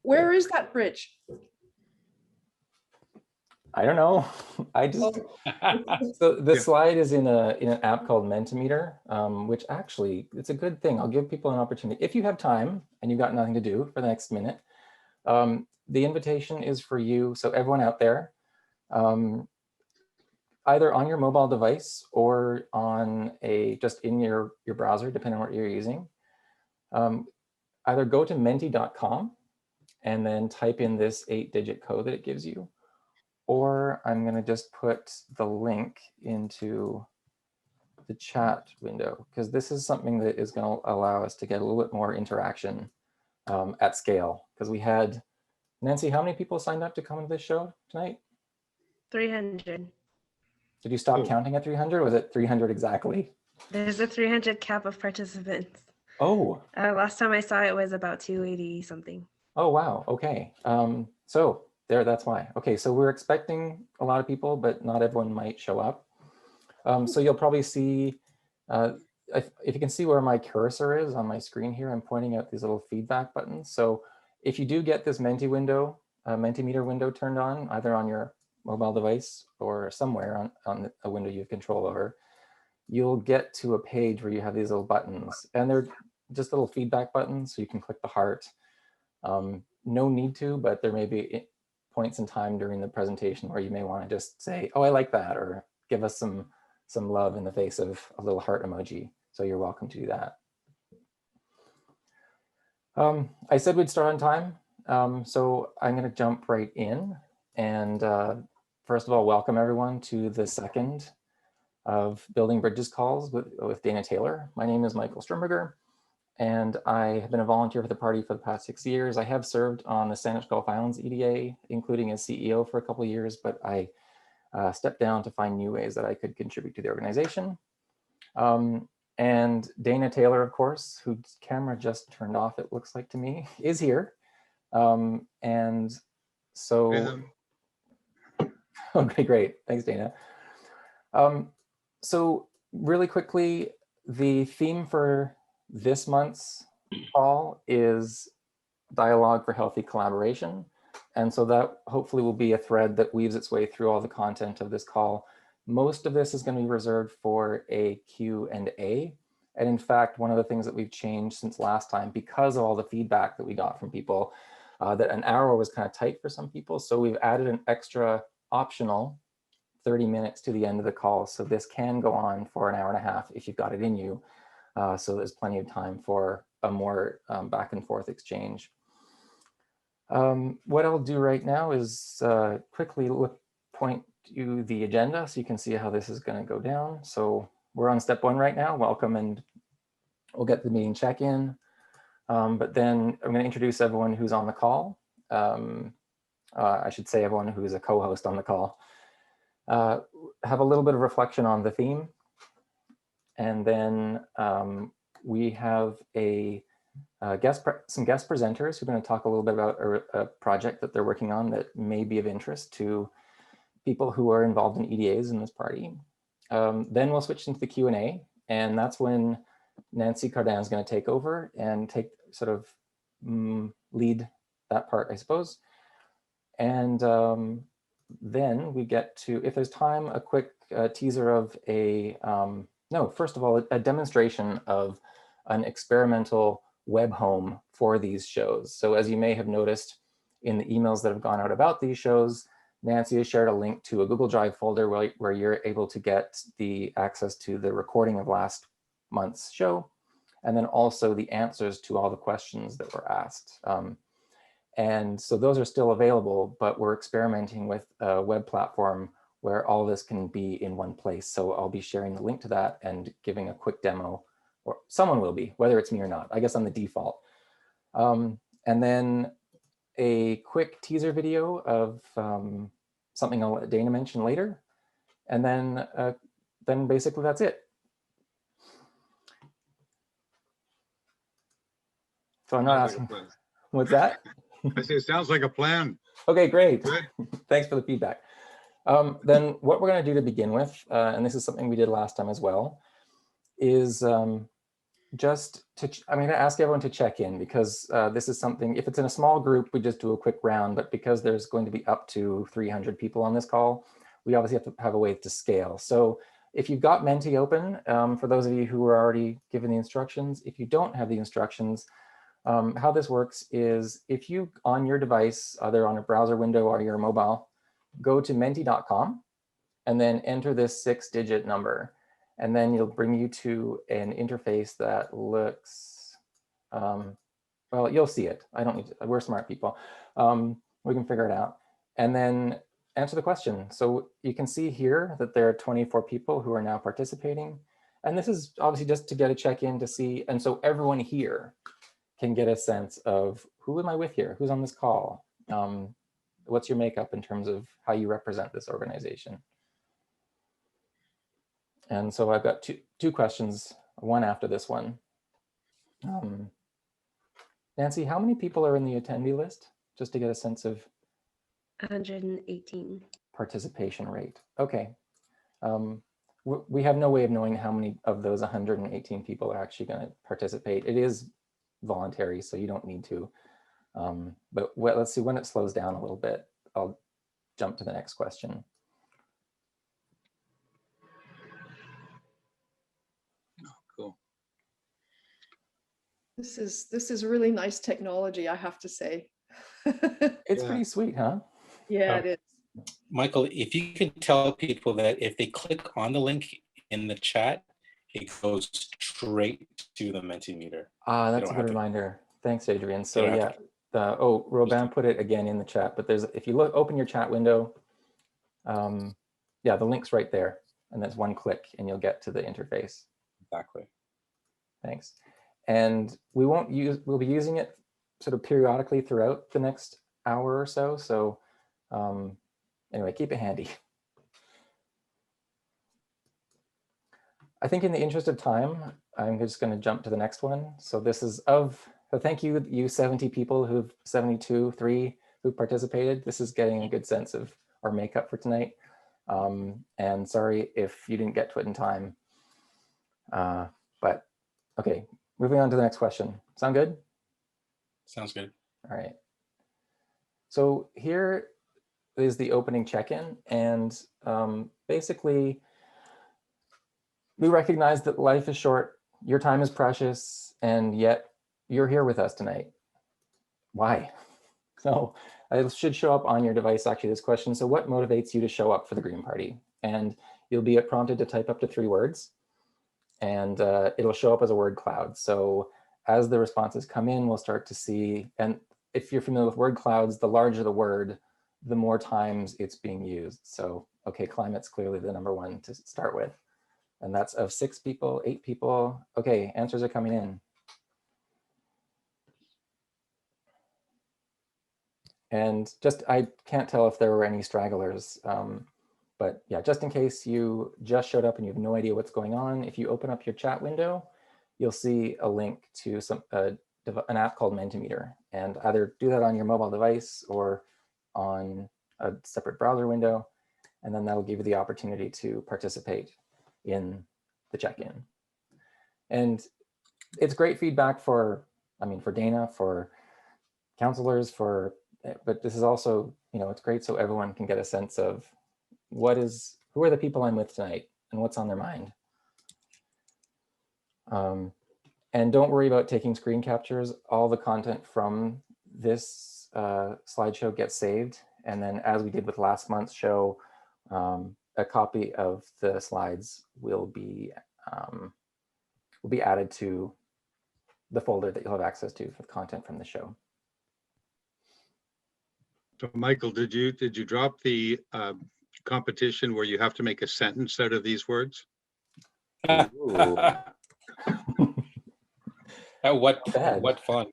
Where is that bridge? I don't know. I just so the slide is in an app called Mentimeter, which actually it's a good thing. I'll give people an opportunity if you have time and you've got nothing to do for the next minute. The invitation is for you, so everyone out there, either on your mobile device or on just in your browser, depending on what you're using. Either go to menti.com and then type in this 8-digit code that it gives you, or I'm going to just put the link into the chat window, because this is something that is going to allow us to get a little bit more interaction at scale. Because we had, Nancy, how many people signed up to come to this show tonight? 300. Did you stop counting at 300? Or was it 300 exactly? There's a 300 cap of participants. Oh. Last time I saw it was about 280 something. Oh, wow. Okay. So that's why. Okay, so we're expecting a lot of people, but not everyone might show up. So you'll probably see, if you can see where my cursor is on my screen here, I'm pointing out these little feedback buttons. So if you do get this Mentimeter window turned on, either on your mobile device or somewhere on a window you have control over, you'll get to a page where you have these little buttons, and they're just little feedback buttons. So you can click the heart. No need to, but there may be points in time during the presentation where you may want to just say, oh, I like that, or give us some love in the face of a little heart emoji. So you're welcome to do that. I said we'd start on time, so I'm going to jump right in. And first of all, welcome everyone to the second of Building Bridges calls with Dana Taylor. My name is Michael Sternberger, and I have been a volunteer for the party for the past 6 years. I have served on the Saanich Gulf Islands EDA, including as CEO for a couple of years, but I stepped down to find new ways that I could contribute to the organization. And Dana Taylor, of course, whose camera just turned off, it looks like to me, is here. And so, okay, great. Thanks, Dana. So really quickly, the theme for this month's call is dialogue for healthy collaboration. And so that hopefully will be a thread that weaves its way through all the content of this call. Most of this is going to be reserved for a Q&A. And in fact, one of the things that we've changed since last time, because of all the feedback that we got from people, that an hour was kind of tight for some people. So we've added an extra optional 30 minutes to the end of the call. So this can go on for an hour and a half if you've got it in you. So there's plenty of time for a more back and forth exchange. What I'll do right now is quickly point to the agenda so you can see how this is going to go down. So we're on step 1 right now. Welcome, and we'll get the meeting check-in. But then I'm going to introduce everyone who's on the call. I should say everyone who is a co-host on the call. Have a little bit of reflection on the theme. And then we have some guest presenters who are going to talk a little bit about a project that they're working on that may be of interest to people who are involved in EDAs in this party. Then we'll switch into the Q&A, and that's when Nancy Cardin is going to take over and lead that part, I suppose. And then we get to, if there's time, a quick teaser of first of all, a demonstration of an experimental web home for these shows. So as you may have noticed in the emails that have gone out about these shows, Nancy has shared a link to a Google Drive folder where you're able to get the access to the recording of last month's show, and then also the answers to all the questions that were asked. And so those are still available, but we're experimenting with a web platform where all this can be in one place. So I'll be sharing the link to that and giving a quick demo, or someone will be, whether it's me or not. I guess I'm the default. And then a quick teaser video of something I'll let Dana mention later. And then basically that's it. So I'm not asking, what's that? I say it sounds like a plan. Okay, great. Good. Thanks for the feedback. Then what we're going to do to begin with, and this is something we did last time as well, is I'm going to ask everyone to check in because this is something, if it's in a small group, we just do a quick round, but because there's going to be up to 300 people on this call, we obviously have to have a way to scale. So if you've got Menti open, for those of you who are already given the instructions, if you don't have the instructions, how this works is if you, on your device, either on a browser window or your mobile, go to menti.com and then enter this 6-digit number. And then it'll bring you to an interface that looks, well, you'll see it. I don't need to, we're smart people. We can figure it out. And then answer the question. So you can see here that there are 24 people who are now participating. And this is obviously just to get a check-in to see. And so everyone here can get a sense of who am I with here? Who's on this call? What's your makeup in terms of how you represent this organization? And so I've got two questions, one after this one. Nancy, how many people are in the attendee list? Just to get a sense of 118. participation rate. Okay. We have no way of knowing how many of those 118 people are actually going to participate. It is voluntary, so you don't need to. But let's see, when it slows down a little bit, I'll jump to the next question. Cool. This is really nice technology, I have to say. It's Yeah. pretty sweet, huh? Yeah, it is. Michael, if you can tell people that if they click on the link in the chat, it goes straight to the Mentimeter. Ah, that's a good reminder. Thanks, Adrian. So don't yeah, have Robin put it again in the chat, but there's, if you open your chat window, yeah, the link's right there, and that's one click and you'll get to the interface. Exactly. Thanks. And we'll be using it sort of periodically throughout the next hour or so. So anyway, keep it handy. I think in the interest of time, I'm just going to jump to the next one. So this is thank you, you 70 people 3 who participated. This is getting a good sense of our makeup for tonight. And sorry if you didn't get to it in time. But okay, moving on to the next question. Sound good? Sounds good. All right. So here is the opening check-in, and basically we recognize that life is short, your time is precious, and yet you're here with us tonight. Why? So it should show up on your device, actually, this question. So what motivates you to show up for the Green Party? And you'll be prompted to type up to 3 words, and it'll show up as a word cloud. So as the responses come in, we'll start to see, and if you're familiar with word clouds, the larger the word, the more times it's being used. So, okay, climate's clearly the number 1 to start with. And that's of 6 people, 8 people. Okay, answers are coming in. And just, I can't tell if there were any stragglers, but yeah, just in case you just showed up and you have no idea what's going on, if you open up your chat window, you'll see a link to an app called Mentimeter, and either do that on your mobile device or on a separate browser window, and then that'll give you the opportunity to participate in the check-in. And it's great feedback for Dana, for counselors, but this is also, it's great so everyone can get a sense of who are the people I'm with tonight and what's on their mind. And don't worry about taking screen captures. All the content from this slideshow gets saved. And then as we did with last month's show, a copy of the slides will be added to the folder that you'll have access to for the content from the show. So Michael, did you drop the competition where you have to make a sentence out of these words? What fun.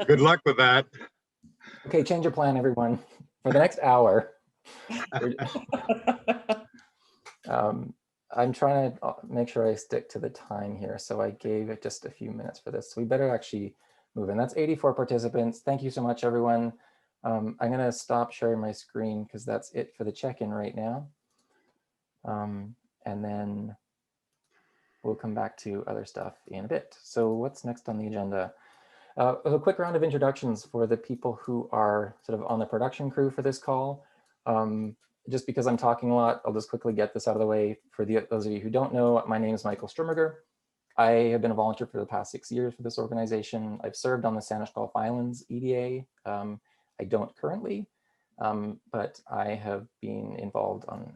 Good luck with that. Okay, change your plan, everyone. For the next hour, I'm trying to make sure I stick to the time here. So I gave it just a few minutes for this. So we better actually move in. That's 84 participants. Thank you so much, everyone. I'm going to stop sharing my screen because that's it for the check-in right now. And then we'll come back to other stuff in a bit. So what's next on the agenda? A quick round of introductions for the people who are sort of on the production crew for this call. Just because I'm talking a lot, I'll just quickly get this out of the way. For those of you who don't know, my name is Michael Sturmiger. I have been a volunteer for the past 6 years for this organization. I've served on the Sanish Gulf Islands EDA. I don't currently, but I have been involved on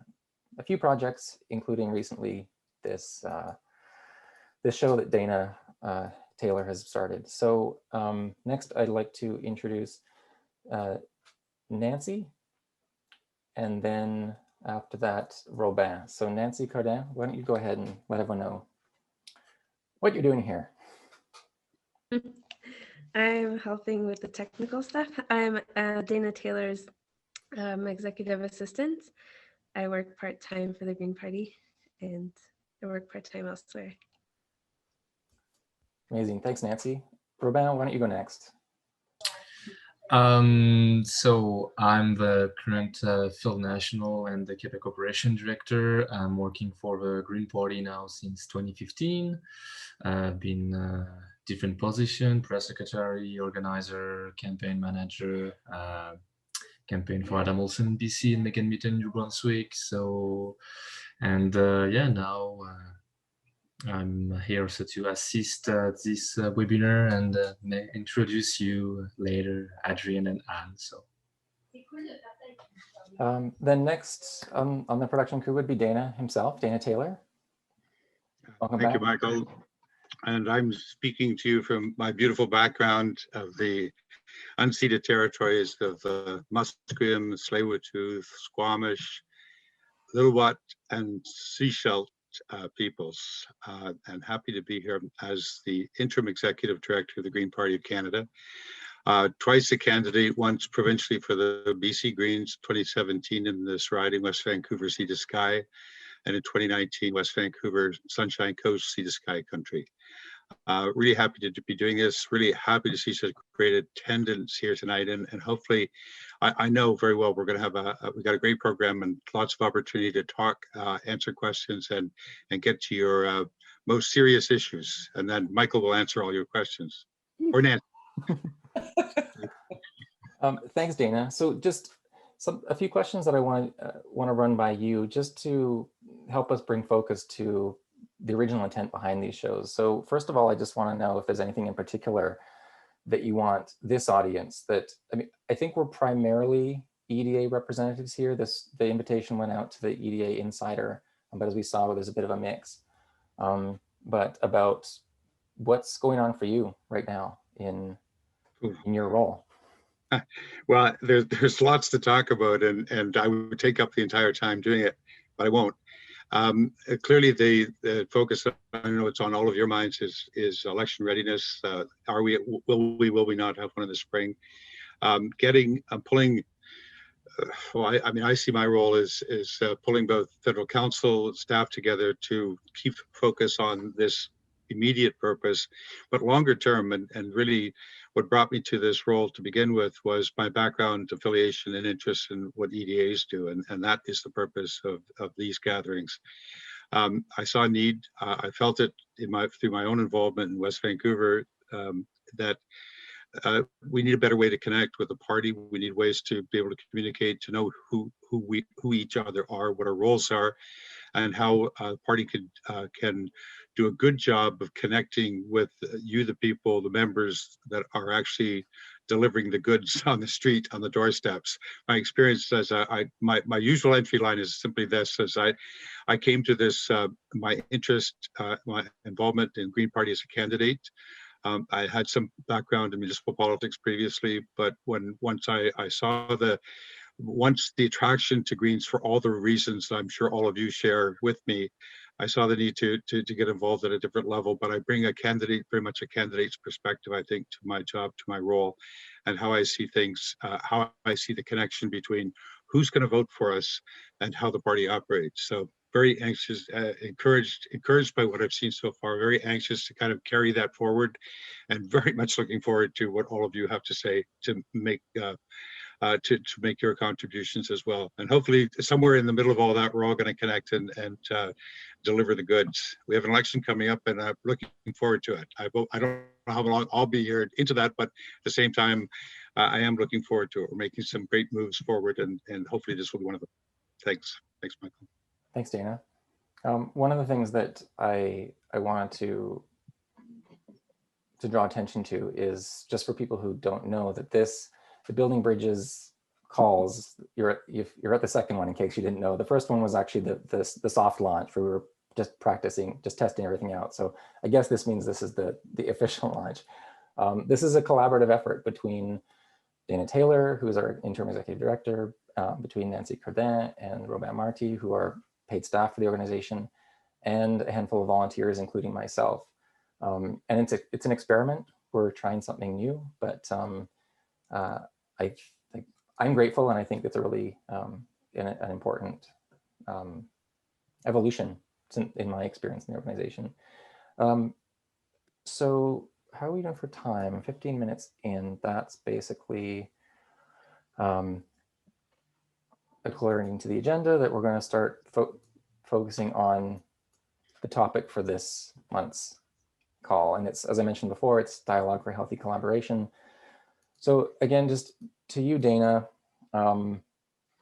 a few projects, including recently this show that Dana Taylor has started. So next I'd like to introduce Nancy, and then after that, Robin. So Nancy Cardin, why don't you go ahead and let everyone know what you're doing here. I'm helping with the technical stuff. I'm Dana Taylor's executive assistant. I work part-time for the Green Party, and I work part-time elsewhere. Amazing, thanks Nancy. Robin, why don't you go next? So I'm the current Field National and the Quebec Operation Director. I'm working for the Green Party now since 2015. I've been different position, press secretary, organizer, campaign manager, campaign for Adam Olsen in BC and Megan Mitten, New Brunswick. So, and yeah, now I'm here also to assist this webinar and may introduce you later, Adrian and Anne. So. Then next on the production crew would be Dana himself, Dana Taylor. Welcome Thank back. you, Michael. And I'm speaking to you from my beautiful background of the unceded territories of the Musqueam, Tsleil-Waututh, Squamish, Lil'wat, and Sechelt peoples. And happy to be here as the interim executive director of the Green Party of Canada. Twice a candidate, once provincially for the BC Greens, 2017 in this riding, West Vancouver Sea to Sky, and in 2019, West Vancouver Sunshine Coast Sea to Sky country. Really happy to be doing this, really happy to see such great attendance here tonight, and hopefully, I know very well we're going to have we've got a great program and lots of opportunity to talk, answer questions, and get to your most serious issues, and then Michael will answer all your questions, or Nancy. Thanks, Dana. So just a few questions that I want to run by you, just to help us bring focus to the original intent behind these shows. So first of all, I just want to know if there's anything in particular that you want this audience that, I mean, I think we're primarily EDA representatives here. The invitation went out to the EDA insider, but as we saw, there's a bit of a mix. But about what's going on for you right now in your role. Well, there's lots to talk about, and I would take up the entire time doing it, but I won't. Clearly, the focus, I know it's on all of your minds, is election readiness. Will we not have one in the spring? Pulling. Well, I mean, I see my role as pulling both federal council staff together to keep focus on this immediate purpose, but longer term, and really what brought me to this role to begin with was my background, affiliation, and interest in what EDAs do, and that is the purpose of these gatherings. I saw a need, I felt it through my own involvement in West Vancouver, that we need a better way to connect with the party. We need ways to be able to communicate, to know who each other are, what our roles are, and how the party can do a good job of connecting with you, the people, the members that are actually delivering the goods on the street, on the doorsteps. My experience as my usual entry line is simply this: as I came to this, my interest, my involvement in Green Party as a candidate. I had some background in municipal politics previously, but once I saw the attraction to Greens for all the reasons I'm sure all of you share with me, I saw the need to get involved at a different level. But I bring very much a candidate's perspective, I think, to my job, to my role, and how I see things, how I see the connection between who's going to vote for us and how the party operates. So very anxious, encouraged by what I've seen so far, very anxious to kind of carry that forward, and very much looking forward to what all of you have to say to make to make your contributions as well. And hopefully somewhere in the middle of all that, we're all going to connect and deliver the goods. We have an election coming up, and I'm looking forward to it. I don't know how long I'll be here into that, but at the same time, I am looking forward to it. We're making some great moves forward, and hopefully this will be one of them. Thanks, Michael. Thanks, Dana. One of the things that I wanted to draw attention to is, just for people who don't know, that the Building Bridges calls, you're at the second one, in case you didn't know. The first one was actually the soft launch, where we were just practicing, just testing everything out. So I guess this means this is the official launch. This is a collaborative effort between Dana Taylor, who is our interim executive director, between Nancy Cardin and Robin Marty, who are paid staff for the organization, and a handful of volunteers, including myself. And it's an experiment. We're trying something new, but I'm grateful, and I think it's a really an important evolution in my experience in the organization. So how are we doing for time? 15 minutes in. That's basically according to the agenda that we're going to start focusing on the topic for this month's call. And it's, as I mentioned before, it's Dialogue for Healthy Collaboration. So again, just to you, Dana, in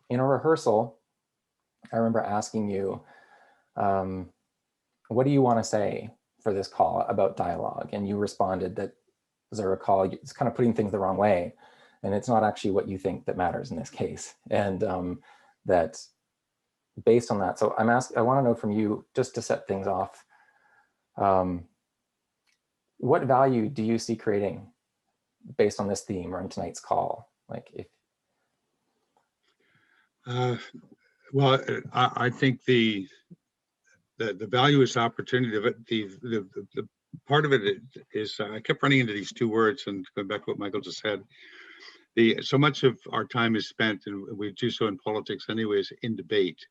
a rehearsal, I remember asking you, what do you want to say for this call about dialogue? And you responded that, as I recall, it's kind of putting things the wrong way. And it's not actually what you think that matters in this case. And that based on that, so I want to know from you, just to set things off, what value do you see creating based on this theme or in tonight's call? Like if well, I think the value is opportunity of it. The part of it is I kept running into these two words, and going back to what Michael just said. So much of our time is spent, and we do so in politics anyways, in debate.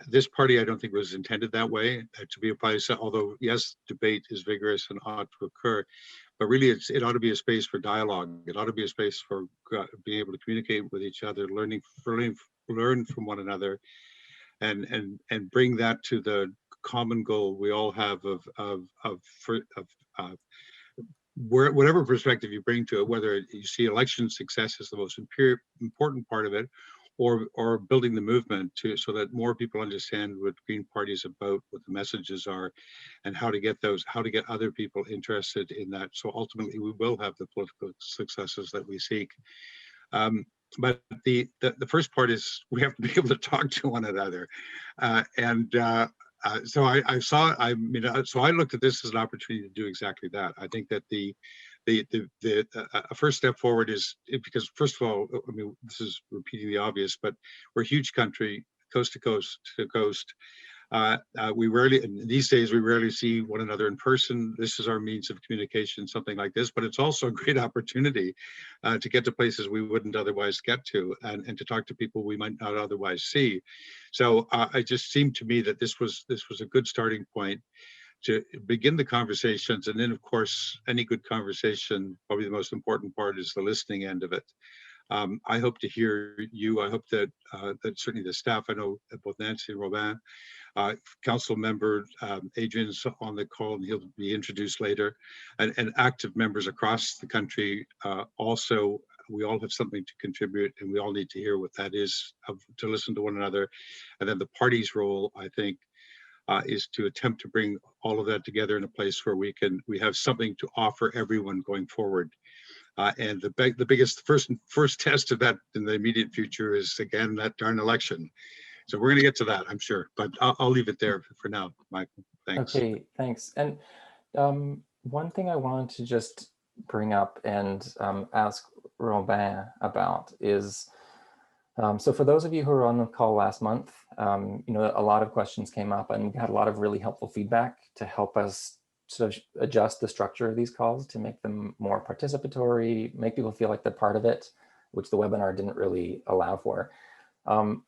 This party, I don't think, was intended that way to be a place. Although yes, debate is vigorous and ought to occur, but really it ought to be a space for dialogue. It ought to be a space for being able to communicate with each other, learn from one another, and bring that to the common goal we all have of whatever perspective you bring to it, whether you see election success as the most important part of it, or building the movement so that more people understand what Green Party is about, what the messages are, and how to get other people interested in that. So ultimately, we will have the political successes that we seek. But the first part is we have to be able to talk to one another, so I looked at this as an opportunity to do exactly that. I think that the first step forward is, because first of all, I mean, this is repeating the obvious, but we're a huge country, coast to coast to coast. These days, we rarely see one another in person. This is our means of communication, something like this, but it's also a great opportunity to get to places we wouldn't otherwise get to, and to talk to people we might not otherwise see. So it just seemed to me that this was a good starting point to begin the conversations. And then, of course, any good conversation, probably the most important part is the listening end of it. I hope to hear you. I hope that certainly the staff, I know both Nancy and Robin, council member Adrian's on the call, and he'll be introduced later, and active members across the country. Also, we all have something to contribute, and we all need to hear what that is, to listen to one another. And then the party's role, I think, is to attempt to bring all of that together in a place where we have something to offer everyone going forward. And the biggest first test of that in the immediate future is, again, that darn election. So we're going to get to that, I'm sure, but I'll leave it there for now, Michael. Thanks. Okay, thanks. And one thing I wanted to just bring up and ask Robin about is, so for those of you who were on the call last month, a lot of questions came up, and we had a lot of really helpful feedback to help us sort of adjust the structure of these calls to make them more participatory, make people feel like they're part of it, which the webinar didn't really allow for.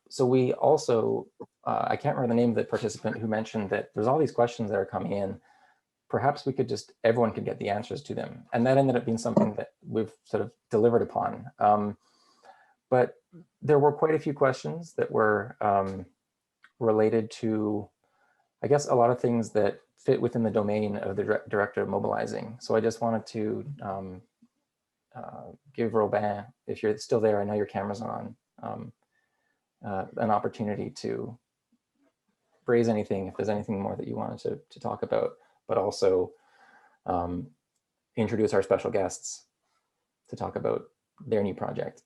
So we also, I can't remember the name of the participant who mentioned that there's all these questions that are coming in, perhaps we could just, everyone could get the answers to them. And that ended up being something that we've sort of delivered upon. But there were quite a few questions that were related to, I guess, a lot of things that fit within the domain of the director of mobilizing. So I just wanted to give Robin, if you're still there, I know your camera's on, an opportunity to raise anything, if there's anything more that you wanted to talk about, but also introduce our special guests to talk about their new project.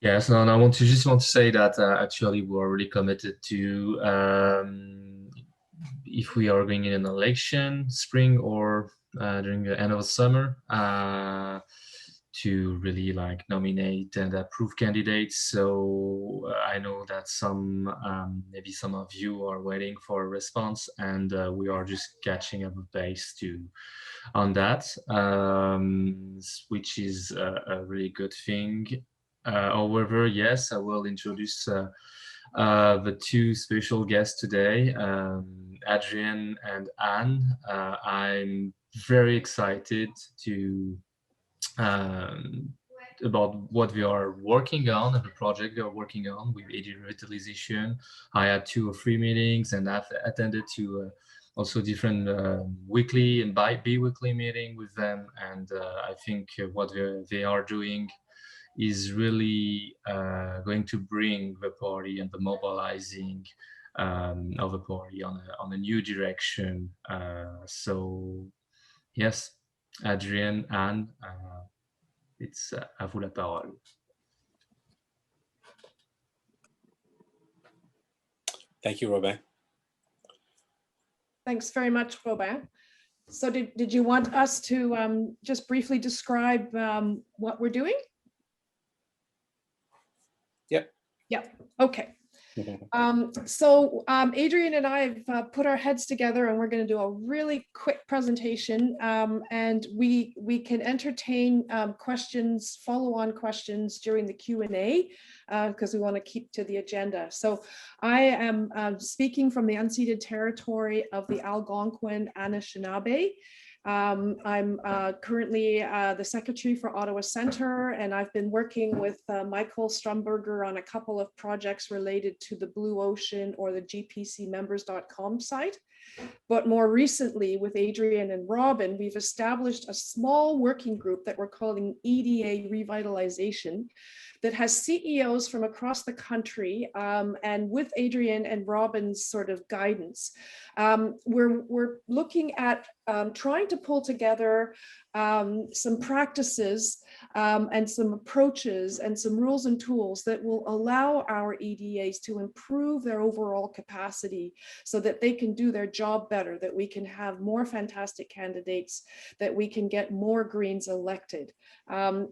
Yes, and I just want to say that actually we're really committed to, if we are going in an election, spring or during the end of the summer, to really like nominate and approve candidates. So I know that maybe some of you are waiting for a response, and we are just catching up with pace on that, which is a really good thing. However, yes, I will introduce the two special guests today, Adrian and Anne. I'm very excited about what we are working on and the project we are working on with EDA Revitalization. I had 2 or 3 meetings, and I've attended to also different weekly and bi-weekly meeting with them. And I think what they are doing is really going to bring the party and the mobilizing of the party on a new direction. So yes, Adrien, Anne, it's à vous la parole. Thank you, Robin. Thanks very much, Robin. So did you want us to just briefly describe what we're doing? Yep. Yep. Okay. So Adrian and I have put our heads together, and we're going to do a really quick presentation, and we can entertain questions, follow-on questions during the Q&A, because we want to keep to the agenda. So I am speaking from the unceded territory of the Algonquin Anishinaabe. I'm currently the secretary for Ottawa Centre, and I've been working with Michael Strumberger on a couple of projects related to the Blue Ocean or the gpcmembers.com site. But more recently, with Adrian and Robin, we've established a small working group that we're calling EDA Revitalization, that has CEOs from across the country, and with Adrian and Robin's sort of guidance, we're looking at trying to pull together some practices and some approaches and some rules and tools that will allow our EDAs to improve their overall capacity so that they can do their job better, that we can have more fantastic candidates, that we can get more Greens elected.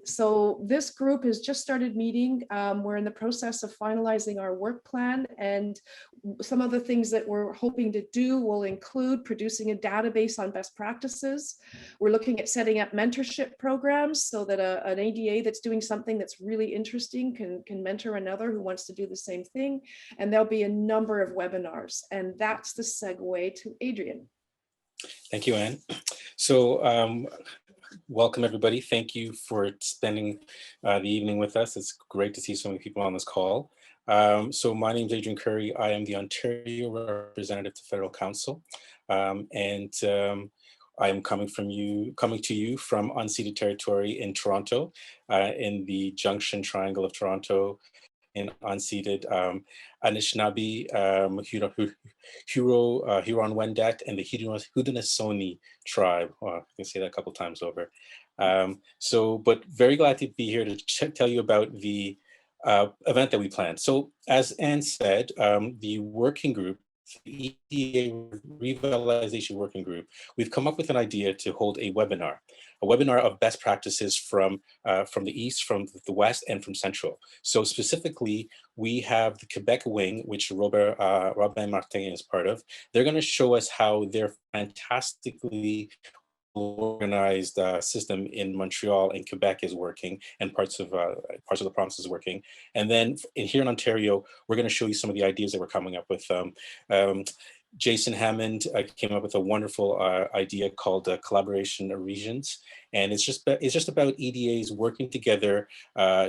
So this group has just started meeting. We're in the process of finalizing our work plan, and some of the things that we're hoping to do will include producing a database on best practices. We're looking at setting up mentorship programs so that an ADA that's doing something that's really interesting can mentor another who wants to do the same thing. And there'll be a number of webinars, and that's the segue to Adrian. Thank you, Anne. So welcome, everybody. Thank you for spending the evening with us. It's great to see so many people on this call. So my name is Adrian Curry. I am the Ontario representative to Federal Council, and I am coming to you from unceded territory in Toronto, in the Junction Triangle of Toronto, in unceded Anishinaabe, Huron-Wendat, and the Haudenosaunee tribe. I can say that a couple times over. But very glad to be here to tell you about the event that we planned. So as Anne said, the working group, the EDA Revitalization Working Group, we've come up with an idea to hold a webinar of best practices from the East, from the West, and from Central. So specifically, we have the Quebec wing, which Robin Martin is part of. They're going to show us how their fantastically organized system in Montreal and Quebec is working, and parts of the province is working. And then here in Ontario, we're going to show you some of the ideas that we're coming up with. Jason Hammond came up with a wonderful idea called collaboration of regions, and it's just about EDAs working together,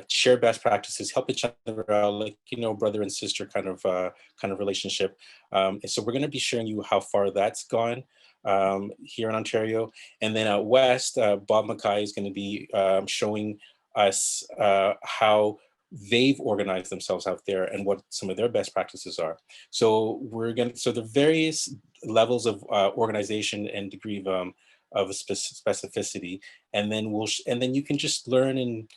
share best practices, help each other out, like brother and sister kind of relationship. And so we're going to be showing you how far that's gone here in Ontario, and then out west, Bob Mackay is going to be showing us how they've organized themselves out there and what some of their best practices are. So the various levels of organization and degree of specificity, and then you can just learn, and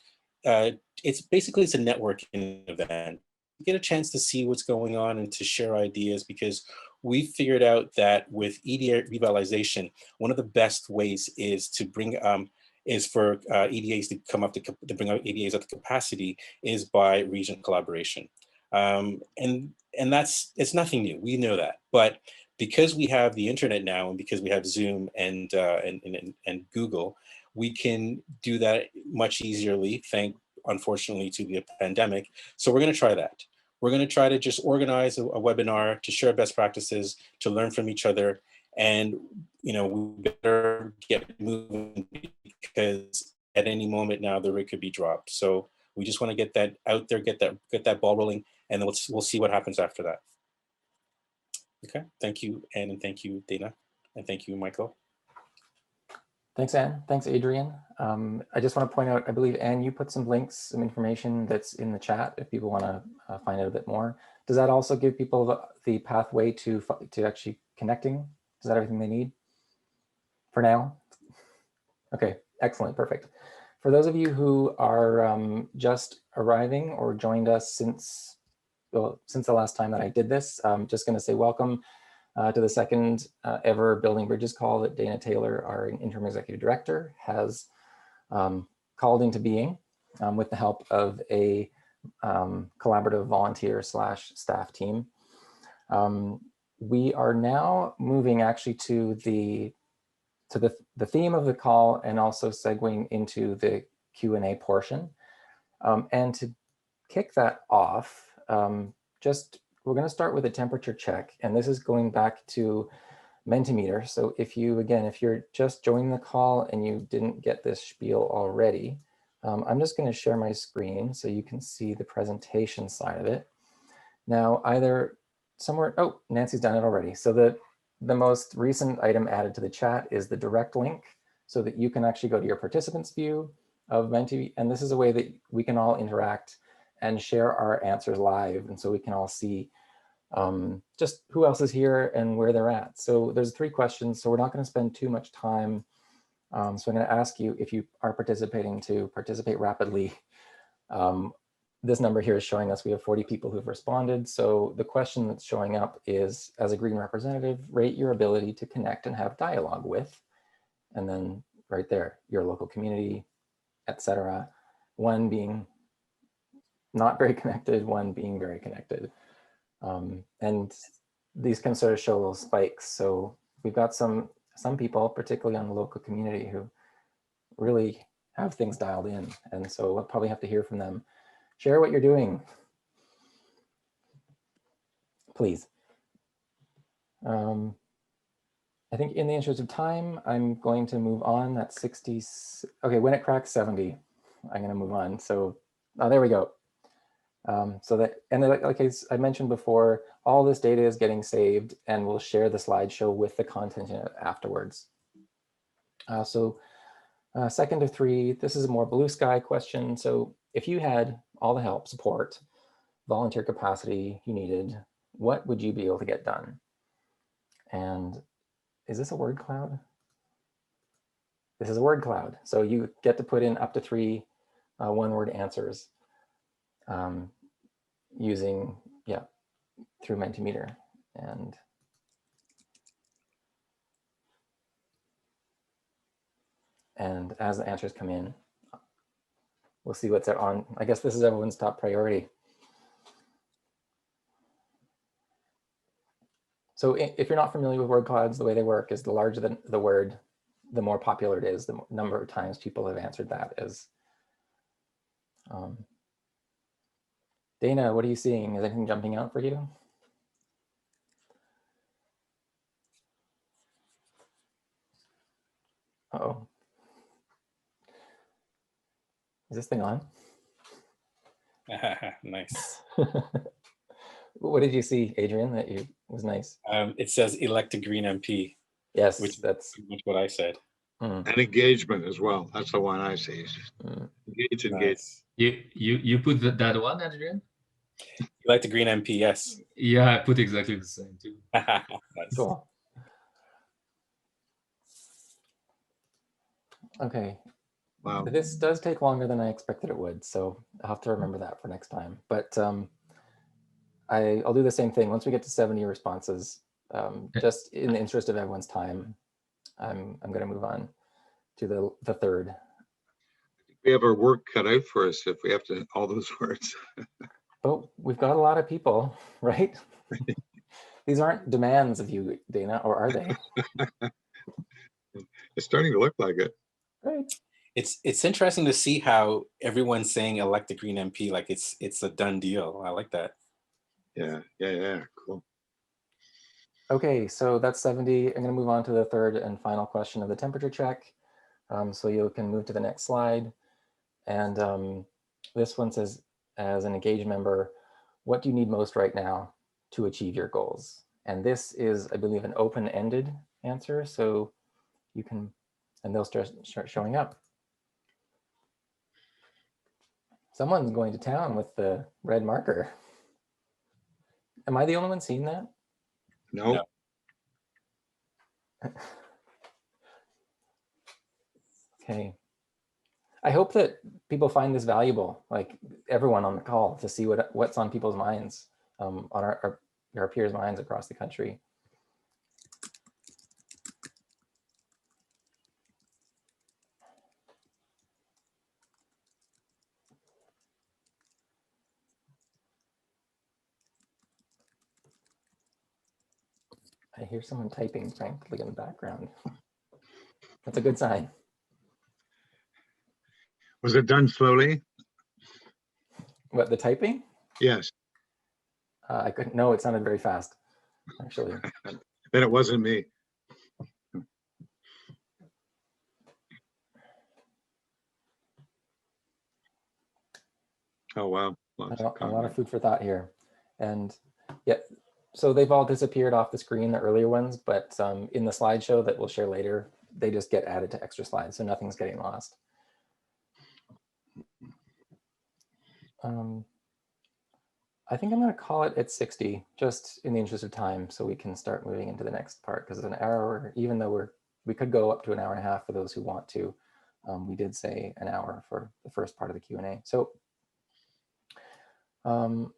it's a networking event. You get a chance to see what's going on and to share ideas, because we figured out that with EDA revitalization, one of the best ways is to bring is for EDAs to come up to bring out EDAs up to capacity is by region collaboration. And it's nothing new, we know that. But because we have the internet now, and because we have Zoom and Google, we can do that much easierly, unfortunately, to the pandemic. So we're gonna try that. We're gonna try to just organize a webinar to share best practices, to learn from each other. And we better get moving, because at any moment now the rig could be dropped. So we just want to get that out there, get that ball rolling, and then we'll see what happens after that. Okay, thank you, Anne, and thank you, Dana, and thank you, Michael. Thanks, Anne. Thanks, Adrian. I just want to point out, I believe, Anne, you put some links, some information that's in the chat if people want to find out a bit more. Does that also give people the pathway to actually connecting? Is that everything they need for now? Okay, excellent, perfect. For those of you who are just arriving or joined us since the last time that I did this, I'm just going to say welcome to the second ever Building Bridges call that Dana Taylor, our interim executive director, has called into being with the help of a collaborative volunteer/staff team. We are now moving actually to the theme of the call, and also segueing into the Q&A portion. And to kick that off, we're going to start with a temperature check, and this is going back to Mentimeter. So if you're just joining the call and you didn't get this spiel already, I'm just going to share my screen so you can see the presentation side of it. Now, oh, Nancy's done it already. So the most recent item added to the chat is the direct link, so that you can actually go to your participants view of Menti, and this is a way that we can all interact and share our answers live, and so we can all see just who else is here and where they're at. So there's 3 questions, so we're not going to spend too much time. So I'm going to ask you, if you are participating, to participate rapidly. This number here is showing us we have 40 people who've responded. So the question that's showing up is, as a green representative, rate your ability to connect and have dialogue with, and then right there, your local community, etc. 1 being not very connected, 1 being very connected. And these can sort of show little spikes. So we've got some people, particularly on the local community, who really have things dialed in. And so we'll probably have to hear from them. Share what you're doing, please. I think in the interest of time, I'm going to move on. That's 60. Okay, when it cracks 70, I'm going to move on. So there we go. Like I mentioned before, all this data is getting saved, and we'll share the slideshow with the content in it afterwards. Second of 3, this is a more blue sky question. So if you had all the help, support, volunteer capacity you needed, what would you be able to get done? And is this a word cloud? This is a word cloud. So you get to put in up to 3 one-word answers using, through Mentimeter. And as the answers come in, we'll see what's on. I guess this is everyone's top priority. So if you're not familiar with word clouds, the way they work is the larger the word, the more popular it is, the number of times people have answered that is. Dana, what are you seeing? Is anything jumping out for you? Uh-oh. Is this thing on? Nice. What did you see, Adrian, that you was nice? It says elect a green MP, Yes, which is that's pretty much what I said. And engagement as well. That's the one I see. Engage, engage. Nice. You put that one, Adrian? Elect a green MP, yes. Yeah, I put exactly the same too. Nice. cool. Okay. Wow. This does take longer than I expected it would, so I'll have to remember that for next time. But I'll do the same thing. Once we get to 70 responses, just in the interest of everyone's time, I'm going to move on to the third. We have our work cut out for us if we have to, all those words. But we've got a lot of people, right? These aren't demands of you, Dana, or are they? It's starting to look like it. Right. It's interesting to see how everyone's saying elect a green MP, like it's a done deal. I like that. Yeah, cool. Okay, so that's 70. I'm going to move on to the third and final question of the temperature check. So you can move to the next slide. And this one says, as an engaged member, what do you need most right now to achieve your goals? And this is, I believe, an open-ended answer. So you can, and they'll start showing up. Someone's going to town with the red marker. Am I the only one seeing that? No. Okay. I hope that people find this valuable, like everyone on the call, to see what's on people's minds, on our peers' minds across the country. I hear someone typing frankly in the background. That's a good sign. Was it done slowly? What, the typing? Yes. I couldn't, no, it sounded very fast, actually. Then it wasn't me. Oh, wow. A lot of food for thought here. And yeah, so they've all disappeared off the screen, the earlier ones, but in the slideshow that we'll share later, they just get added to extra slides, so nothing's getting lost. I think I'm going to call it at 60, just in the interest of time, so we can start moving into the next part, because an hour, even though we could go up to an hour and a half for those who want to, we did say an hour for the first part of the Q&A. So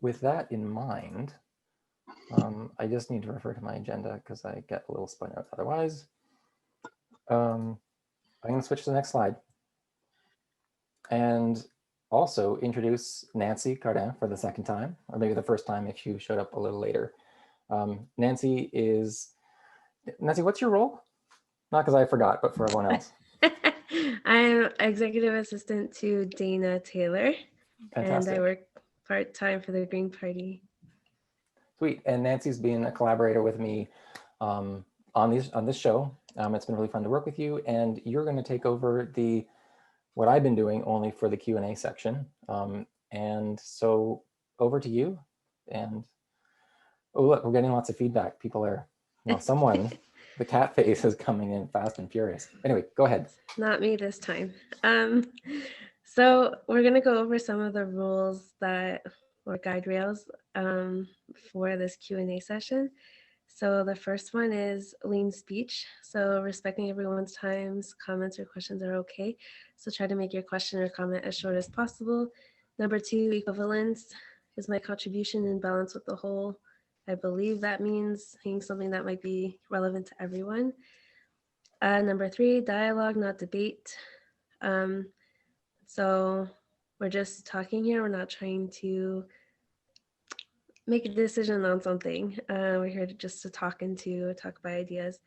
with that in mind, I just need to refer to my agenda because I get a little spun out otherwise. I'm going to switch to the next slide and also introduce Nancy Cardin for the second time, or maybe the first time if you showed up a little later. Nancy, what's your role? Not because I forgot, but for everyone else. I'm executive assistant to Dana Taylor. Fantastic. And I work part-time for the Green Party. Sweet. And Nancy's been a collaborator with me on this show. It's been really fun to work with you, and you're going to take over what I've been doing only for the Q&A section. And so over to you. And oh, look, we're getting lots of feedback. People are, someone, the cat face is coming in fast and furious. Anyway, go ahead. Not me this time. So we're going to go over some of the rules or guide rails for this Q&A session. So the first one is lean speech. So respecting everyone's times, comments or questions are okay. So try to make your question or comment as short as possible. Number 2, equivalence. Is my contribution in balance with the whole? I believe that means saying something that might be relevant to everyone. Number 3, dialogue, not debate. So we're just talking here. We're not trying to make a decision on something. We're here to talk about ideas.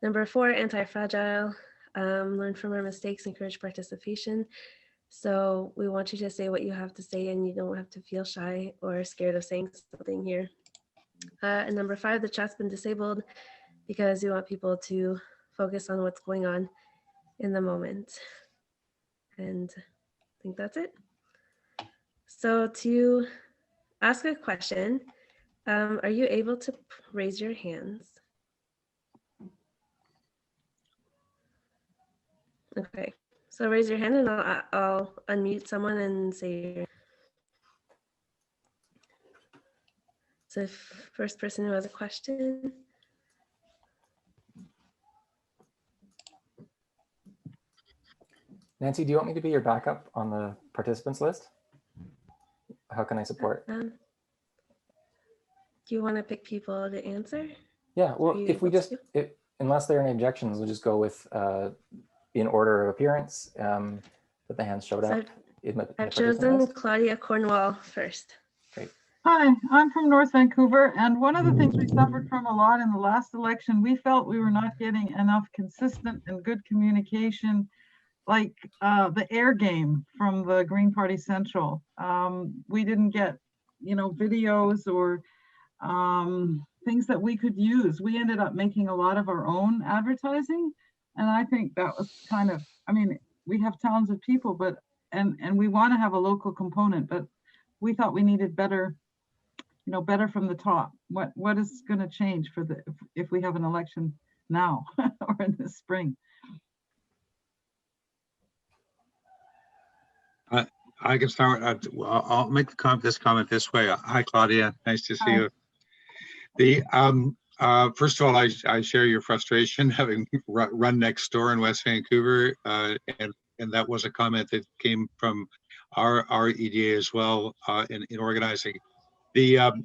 Number 4, anti-fragile. Learn from our mistakes, encourage participation. So we want you to say what you have to say, and you don't have to feel shy or scared of saying something here. And number 5, the chat's been disabled because we want people to focus on what's going on in the moment. And I think that's it. So to ask a question, are you able to raise your hands? Okay, so raise your hand and I'll unmute someone and say. So first person who has a question. Nancy, do you want me to be your backup on the participants list? How can I support? Do you want to pick people to answer? Yeah, well, if we just, unless there are any objections, we'll just go with in order of appearance that the hands showed up. I've chosen Claudia Cornwall first. Great. Hi, I'm from North Vancouver, and one of the things we suffered from a lot in the last election, we felt we were not getting enough consistent and good communication, like the air game from the Green Party Central. We didn't get, videos or things that we could use. We ended up making a lot of our own advertising, and I think that was kind of, we have talented people, but and we want to have a local component, but we thought we needed better, better from the top. What is going to change for if we have an election now or in the spring? I can start. I'll make this comment this way. Hi, Claudia. Nice to see you. First of all, I share your frustration having run next door in West Vancouver, and that was a comment that came from our EDA as well in organizing.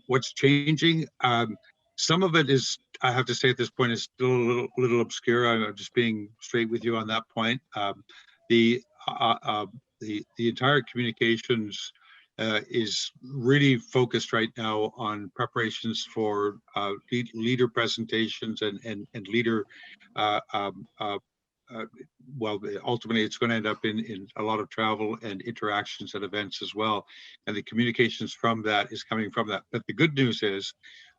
What's changing, some of it is, I have to say at this point, is still a little obscure. I'm just being straight with you on that point. The entire communications is really focused right now on preparations for leader presentations and leader well, ultimately it's going to end up in a lot of travel and interactions at events as well, and the communications from that is coming from that. But the good news is,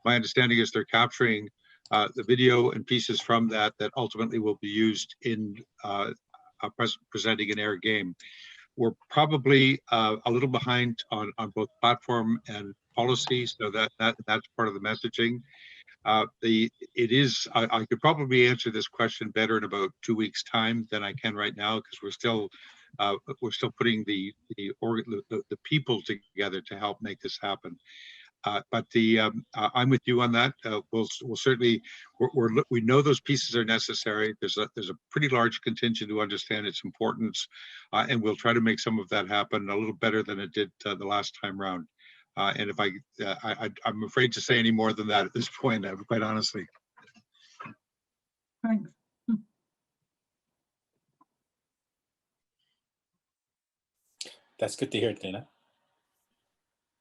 my understanding is they're capturing the video and pieces from that ultimately will be used in presenting an air game. We're probably a little behind on both platform and policy, so that's part of the messaging. I could probably answer this question better in about 2 weeks' time than I can right now, because we're still putting the people together to help make this happen. But I'm with you on that. We'll certainly, we know those pieces are necessary. There's a pretty large contingent who understand its importance, and we'll try to make some of that happen a little better than it did the last time round. And if I'm afraid to say any more than that at this point, quite honestly. Thanks. That's good to hear, Dana.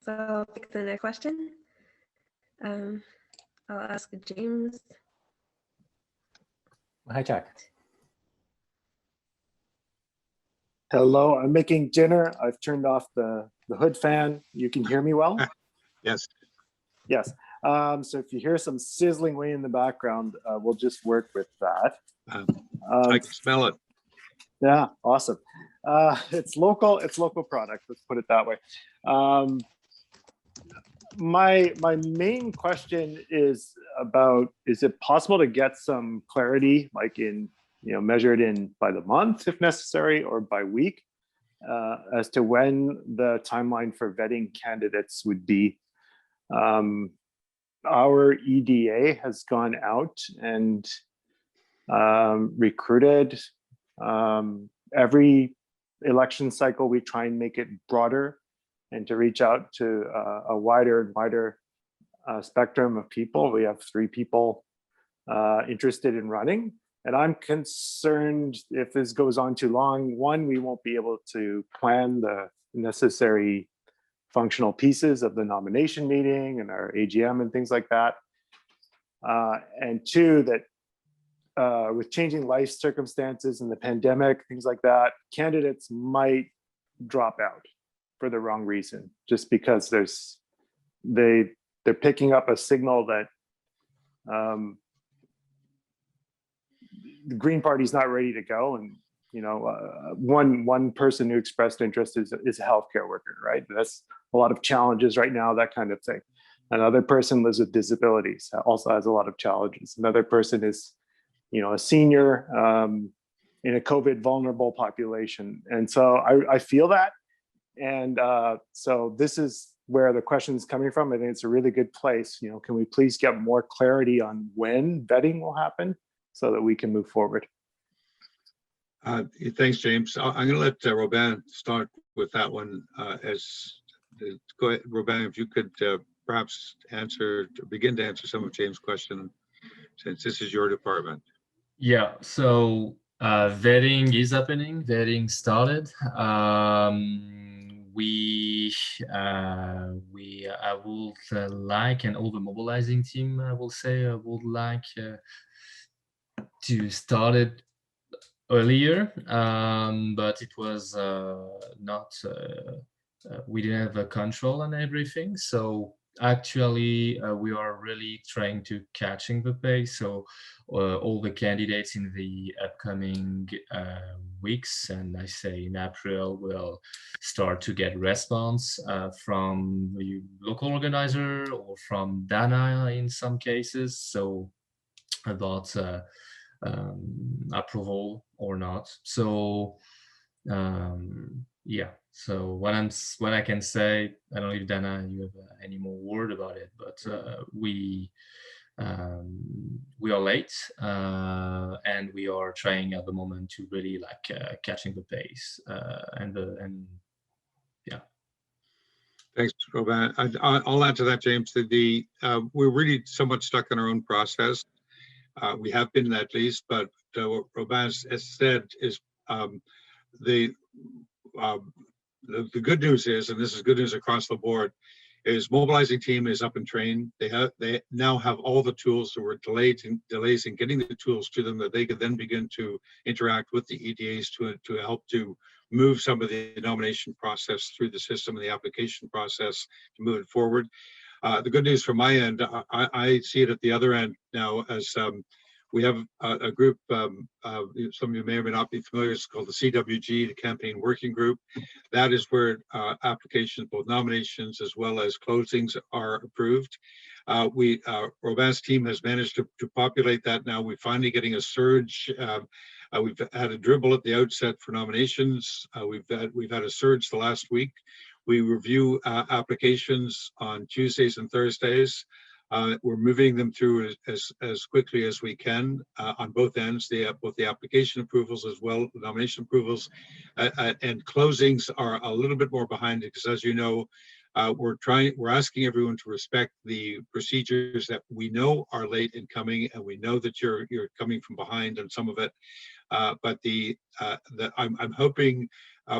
So I'll pick the next question. I'll ask James. Hi, Jack. Hello, I'm making dinner. I've turned off the hood fan. You can hear me well? Yes. Yes. So if you hear some sizzling way in the background, we'll just work with that. I can smell it. Yeah, awesome. It's local product, let's put it that way. My main question is about, is it possible to get some clarity, like in, measured in by the month if necessary, or by week, as to when the timeline for vetting candidates would be? Our EDA has gone out and recruited. Every election cycle, we try and make it broader and to reach out to a wider and wider spectrum of people. We have 3 people interested in running. And I'm concerned if this goes on too long, 1, we won't be able to plan the necessary functional pieces of the nomination meeting and our AGM and things like that. And 2, that with changing life circumstances and the pandemic, things like that, candidates might drop out for the wrong reason, just because they're picking up a signal that the Green Party's not ready to go, and one person who expressed interest is a healthcare worker, right? That's a lot of challenges right now, that kind of thing. Another person lives with disabilities, also has a lot of challenges. Another person is, a senior in a COVID vulnerable population. And so I feel that. And so this is where the question is coming from. I think it's a really good place. Can we please get more clarity on when vetting will happen so that we can move forward? Thanks, James. I'm going to let Robin start with that one. Go ahead, Robin, if you could perhaps begin to answer some of James' question, since this is your department. Yeah, so vetting is happening. Vetting started. I would like, and all the mobilizing team, I will say, would like to start it earlier, but it was not, we didn't have a control on everything. So actually, we are really trying to catching the pace. So all the candidates in the upcoming weeks, and I say in April, will start to get response from the local organizer or from Dana in some cases. So about approval or not. So yeah, so what I can say, I don't know if Dana, you have any more word about it, but we are late, and we are trying at the moment to really catching the pace, and yeah. Thanks, Robin. I'll add to that, James. We're really somewhat stuck in our own process. We have been at least, but what Robin has said is the good news is, and this is good news across the board, is mobilizing team is up and trained. They now have all the tools. There were delays in getting the tools to them that they could then begin to interact with the EDAs to help to move some of the nomination process through the system and the application process to move it forward. The good news from my end, I see it at the other end now, as we have a group, some of you may or may not be familiar, it's called the CWG, the Campaign Working Group. That is where applications, both nominations as well as closings, are approved. Robin's team has managed to populate that now. We're finally getting a surge. We've had a dribble at the outset for nominations. We've had a surge the last week. We review applications on Tuesdays and Thursdays. We're moving them through as quickly as we can on both ends, both the application approvals as well, the nomination approvals, and closings are a little bit more behind it, because as you know, we're asking everyone to respect the procedures that we know are late in coming, and we know that you're coming from behind on some of it. But I'm hoping,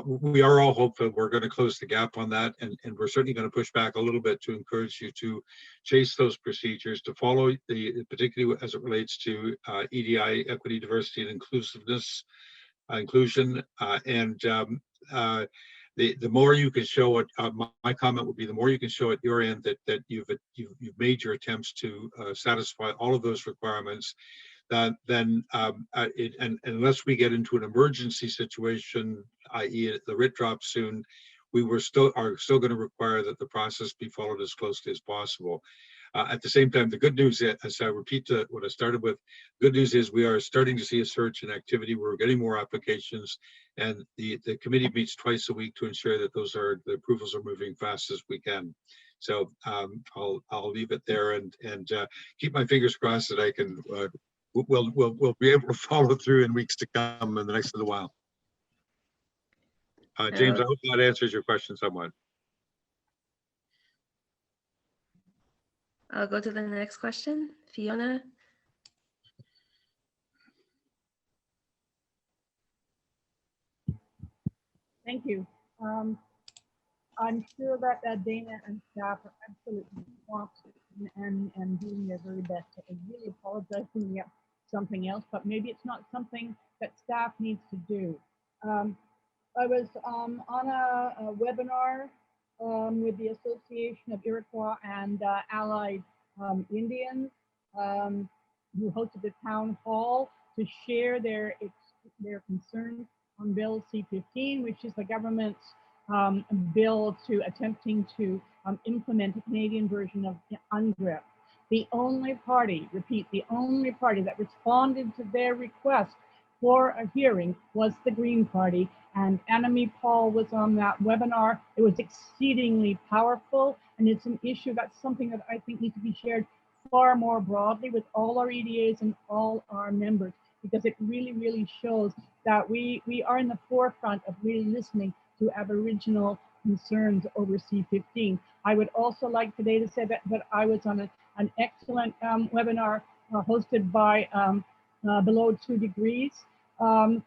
we are all hopeful we're going to close the gap on that, and we're certainly going to push back a little bit to encourage you to chase those procedures, to follow particularly as it relates to EDI, equity, diversity, and inclusion, and the more you can show it, my comment would be, the more you can show at your end that you've made your attempts to satisfy all of those requirements, then and unless we get into an emergency situation, i.e. the writ drops soon, we are still going to require that the process be followed as closely as possible. At the same time, the good news, as I repeat what I started with, good news is we are starting to see a surge in activity. We're getting more applications, and the committee meets twice a week to ensure that the approvals are moving fast as we can. So I'll leave it there and keep my fingers crossed that I can we'll be able to follow through in weeks to come in the next little while. James, I hope that answers your question somewhat. I'll go to the next question. Fiona. Thank you. I'm sure that Dana and staff are absolutely swamped and doing their very best. I really apologize for bringing up something else, but maybe it's not something that staff needs to do. I was on a webinar with the Association of Iroquois and Allied Indians, who hosted the town hall to share their concerns on Bill C-15, which is the government's bill to attempting to implement a Canadian version of UNDRIP. The only party, repeat, the only party that responded to their request for a hearing was the Green Party, and Annemie Paul was on that webinar. It was exceedingly powerful, and it's an issue that's something that I think needs to be shared far more broadly with all our EDAs and all our members, because it really, really shows that we are in the forefront of really listening to Aboriginal concerns over C-15. I would also like today to say that I was on an excellent webinar hosted by Below 2 Degrees with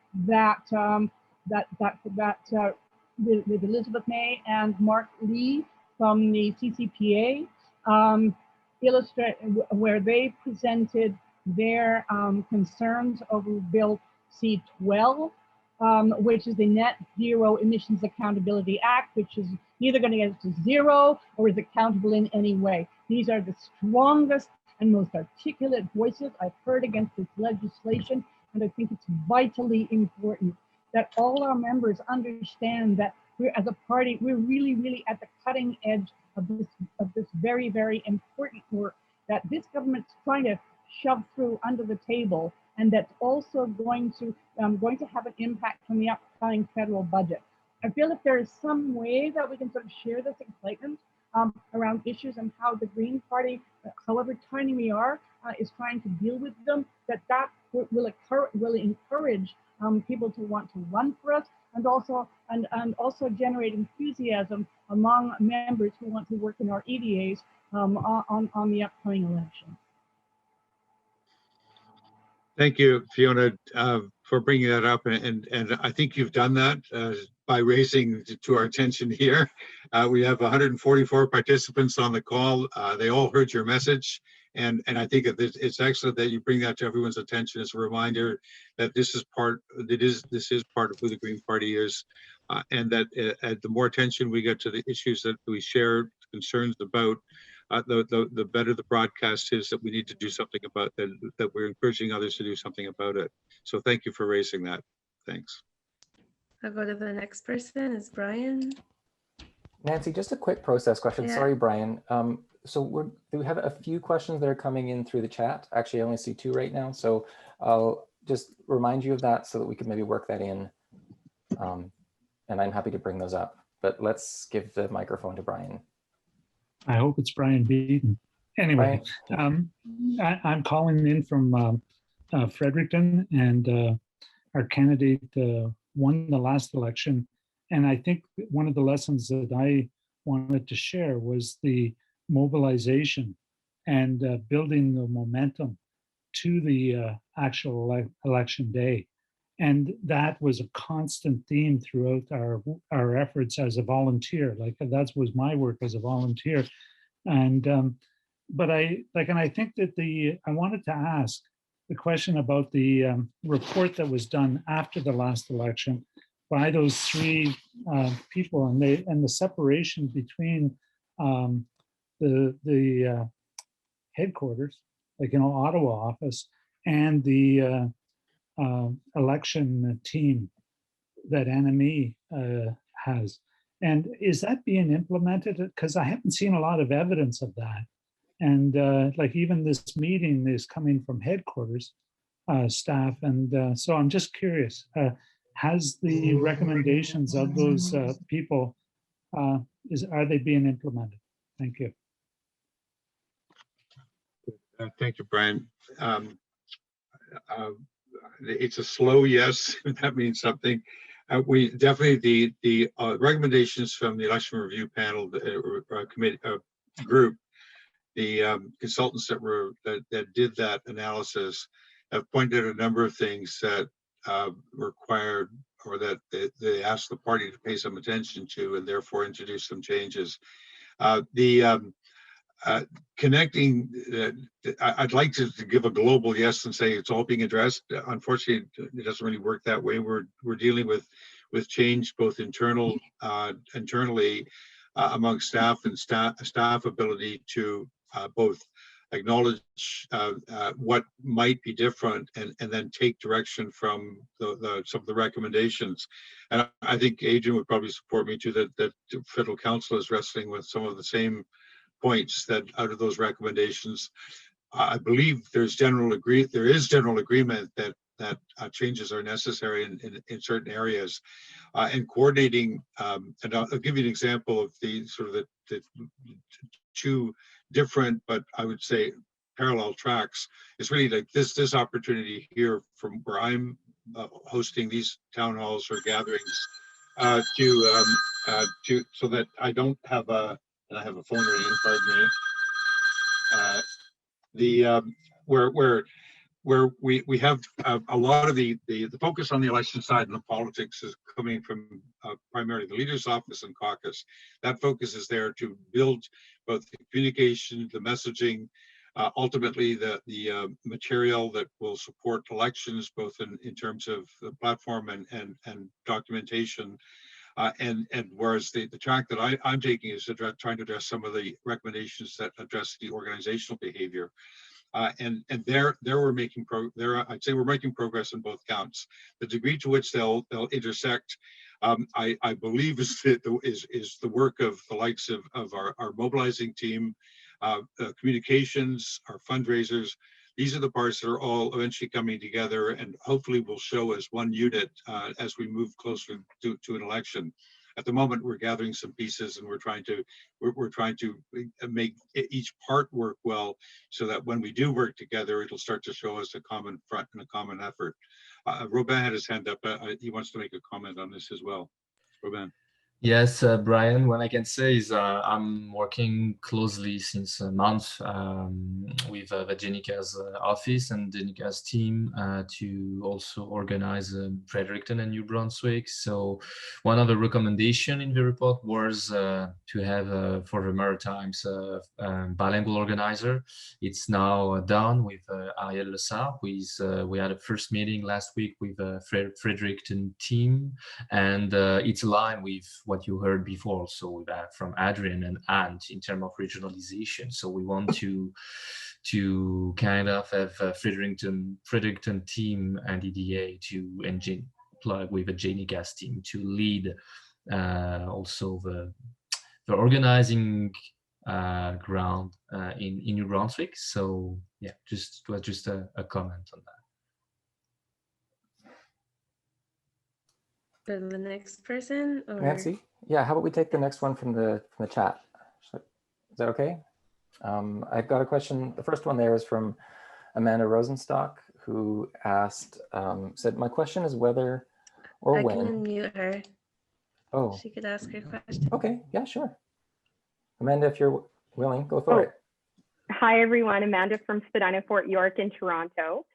Elizabeth May and Mark Lee from the CCPA, where they presented their concerns over Bill C-12, which is the Net Zero Emissions Accountability Act, which is neither going to get us to zero or is accountable in any way. These are the strongest and most articulate voices I've heard against this legislation, and I think it's vitally important that all our members understand that we're, as a party, we're really, really at the cutting edge of this very, very important work that this government's trying to shove through under the table, and that's also going to have an impact on the upcoming federal budget. I feel if there is some way that we can sort of share this excitement around issues and how the Green Party, however tiny we are, is trying to deal with them, that will encourage people to want to run for us, and also generate enthusiasm among members who want to work in our EDAs on the upcoming election. Thank you, Fiona, for bringing that up, and I think you've done that by raising to our attention here. We have 144 participants on the call. They all heard your message, and I think it's excellent that you bring that to everyone's attention as a reminder that this is part of who the Green Party is, and that the more attention we get to the issues that we share concerns about, the better the broadcast is that we need to do something about that we're encouraging others to do something about it. So thank you for raising that. Thanks. I'll go to the next person, is Brian. Nancy, just a quick process question. Yeah. Sorry, Brian. So we have a few questions that are coming in through the chat. Actually, I only see 2 right now. So I'll just remind you of that so that we can maybe work that in. And I'm happy to bring those up. But let's give the microphone to Brian. I hope it's Brian Beaton. Anyway, I'm calling in from Fredericton, and our candidate won the last election. And I think one of the lessons that I wanted to share was the mobilization and building the momentum to the actual election day. And that was a constant theme throughout our efforts as a volunteer. Like that was my work as a volunteer. And but I think that I wanted to ask the question about the report that was done after the last election by those 3 people, and the separation between the headquarters, like Ottawa office, and the election team that Annemie has. And is that being implemented? Because I haven't seen a lot of evidence of that. And like even this meeting is coming from headquarters staff. And so I'm just curious, has the recommendations of those people, are they being implemented? Thank you. Thank you, Brian. It's a slow yes. That means something. We definitely the recommendations from the election review panel committee group, the consultants that did that analysis have pointed out a number of things that required, or that they asked the party to pay some attention to, and therefore introduce some changes. Connecting, I'd like to give a global yes and say it's all being addressed. Unfortunately, it doesn't really work that way. We're dealing with change both internally among staff and staff ability to both acknowledge what might be different, and then take direction from some of the recommendations. And I think Adrian would probably support me too, that the federal council is wrestling with some of the same points that out of those recommendations. I believe there is general agreement that changes are necessary in certain areas, and coordinating. And I'll give you an example of the sort of the two different, but I would say parallel tracks. Is really like this opportunity here from where I'm hosting these town halls or gatherings, so that I don't have and I have a phone ringing. Pardon me. Where we have a lot of the focus on the election side and the politics is coming from primarily the leader's office and caucus. That focus is there to build both the communication, the messaging, ultimately the material that will support elections, both in terms of the platform and documentation. And whereas the track that I'm taking is trying to address some of the recommendations that address the organizational behavior. And there we're making I'd say we're making progress on both counts. The degree to which they'll intersect, I believe is the work of the likes of our mobilizing team, communications, our fundraisers. These are the parts that are all eventually coming together and hopefully will show as one unit as we move closer to an election. At the moment, we're gathering some pieces and we're trying to make each part work well, so that when we do work together, it'll start to show us a common front and a common effort. Robin had his hand up. He wants to make a comment on this as well. Robin. Yes, Brian, what I can say is I'm working closely since a month with Jenika's office and Jenika's team to also organize Fredericton and New Brunswick. So one of the recommendations in the report was to have for the Maritimes bilingual organizer. It's now done with Ariel Lessard. We had a first meeting last week with Fredericton team, and it's aligned with what you heard before, so that from Adrian and Ant in terms of regionalization. So we want to kind of have a Fredericton team and EDA to plug with a Jenika's team to lead also the organizing ground in New Brunswick. So yeah, just a comment on that. For the next person, or Nancy, yeah, how about we take the next one from the chat? Is that okay? I've got a question. The first one there is from Amanda Rosenstock, who asked, said, my question is whether or I when. can unmute her. Oh, She could ask her question. okay, yeah, sure. Amanda, if you're willing, go for it. Hi, everyone. Amanda from Spadina Fort York in Toronto.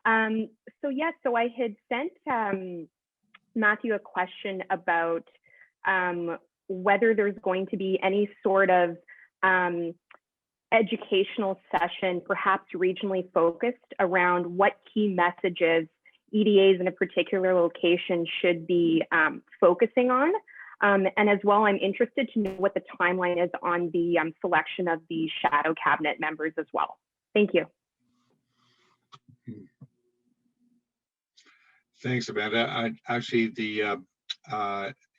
So I had sent Matthew a question about whether there's going to be any sort of educational session, perhaps regionally focused, around what key messages EDAs in a particular location should be focusing on. And as well, I'm interested to know what the timeline is on the selection of the shadow cabinet members as well. Thank you. Thanks, Amanda.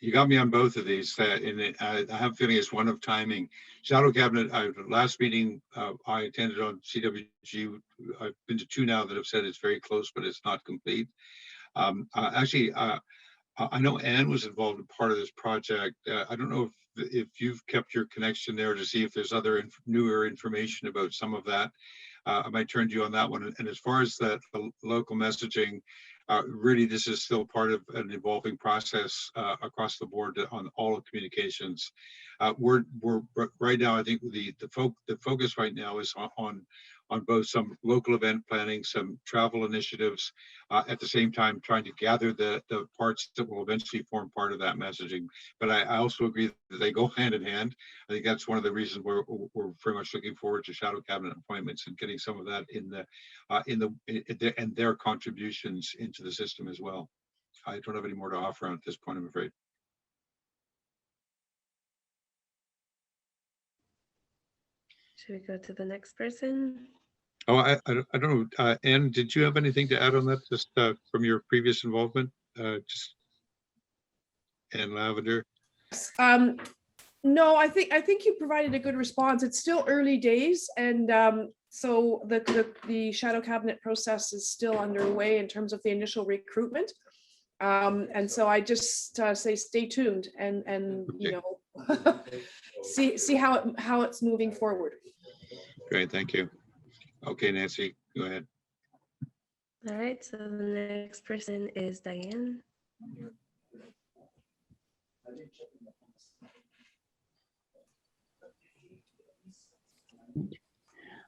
You got me on both of these. I have a feeling it's one of timing. Shadow cabinet, last meeting I attended on CWG, I've been to two now that have said it's very close, but it's not complete. I know Anne was involved in part of this project. I don't know if you've kept your connection there to see if there's other newer information about some of that. I might turn to you on that one. And as far as the local messaging, really, this is still part of an evolving process across the board on all of communications. We're right now, I think the focus right now is on both some local event planning, some travel initiatives, at the same time trying to gather the parts that will eventually form part of that messaging. But I also agree that they go hand in hand. I think that's one of the reasons we're very much looking forward to shadow cabinet appointments and getting some of that and their contributions into the system as well. I don't have any more to offer on at this point, I'm afraid. Should we go to the next person? Oh, I don't know. Anne, did you have anything to add on that, just from your previous involvement? Just Anne Lavender. No, I think you provided a good response. It's still early days, and so the shadow cabinet process is still underway in terms of the initial recruitment. And so I just say stay tuned and you know see how it's moving forward. Great, thank you. Okay, Nancy, go ahead. All right, so the next person is Diane.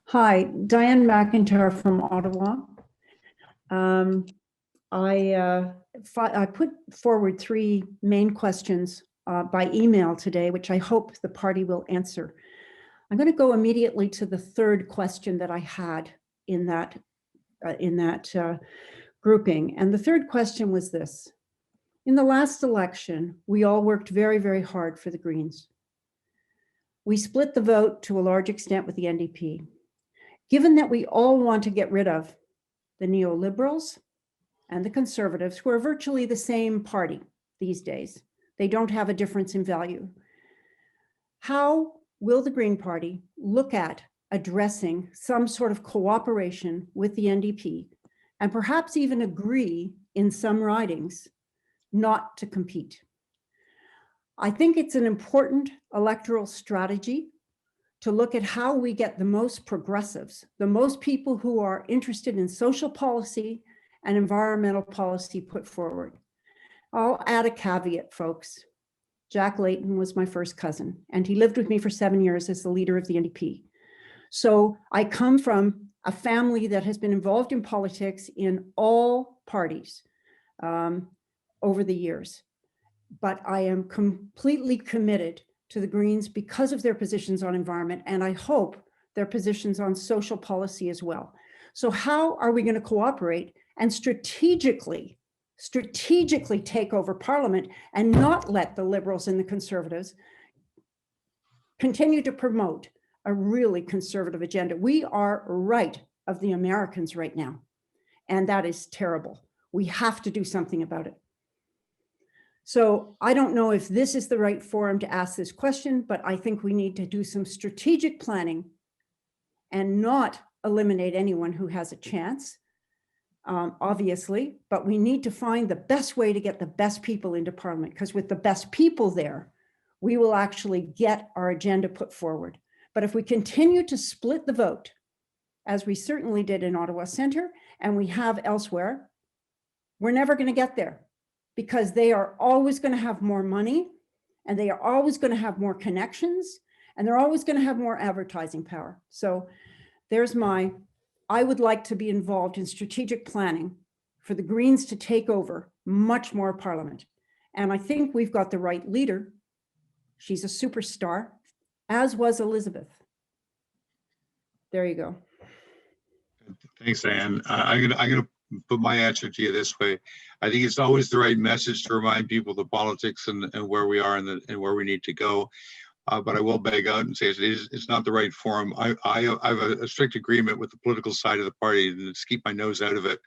Hi, Diane McIntyre from Ottawa. I put forward 3 main questions by email today, which I hope the party will answer. I'm going to go immediately to the 3rd question that I had in that grouping. And the 3rd question was this. In the last election, we all worked very, very hard for the Greens. We split the vote to a large extent with the NDP. Given that we all want to get rid of the neoliberals and the Conservatives, who are virtually the same party these days, they don't have a difference in value. How will the Green Party look at addressing some sort of cooperation with the NDP and perhaps even agree in some ridings not to compete? I think it's an important electoral strategy to look at how we get the most progressives, the most people who are interested in social policy and environmental policy put forward. I'll add a caveat, folks. Jack Layton was my first cousin, and he lived with me for 7 years as the leader of the NDP. So I come from a family that has been involved in politics in all parties over the years. But I am completely committed to the Greens because of their positions on environment, and I hope their positions on social policy as well. So how are we going to cooperate and strategically take over Parliament and not let the Liberals and the Conservatives continue to promote a really conservative agenda? We are right of the Americans right now, and that is terrible. We have to do something about it. So I don't know if this is the right forum to ask this question, but I think we need to do some strategic planning and not eliminate anyone who has a chance, obviously, but we need to find the best way to get the best people into Parliament, because with the best people there, we will actually get our agenda put forward. But if we continue to split the vote, as we certainly did in Ottawa Centre and we have elsewhere, we're never going to get there, because they are always going to have more money and they are always going to have more connections and they're always going to have more advertising power. So there's I would like to be involved in strategic planning for the Greens to take over much more Parliament. And I think we've got the right leader. She's a superstar, as was Elizabeth. There you go. Thanks, Anne. I'm gonna put my answer to you this way. I think it's always the right message to remind people the politics and where we are and where we need to go. But I will beg out and say it's not the right forum. I have a strict agreement with the political side of the party and to keep my nose out of it.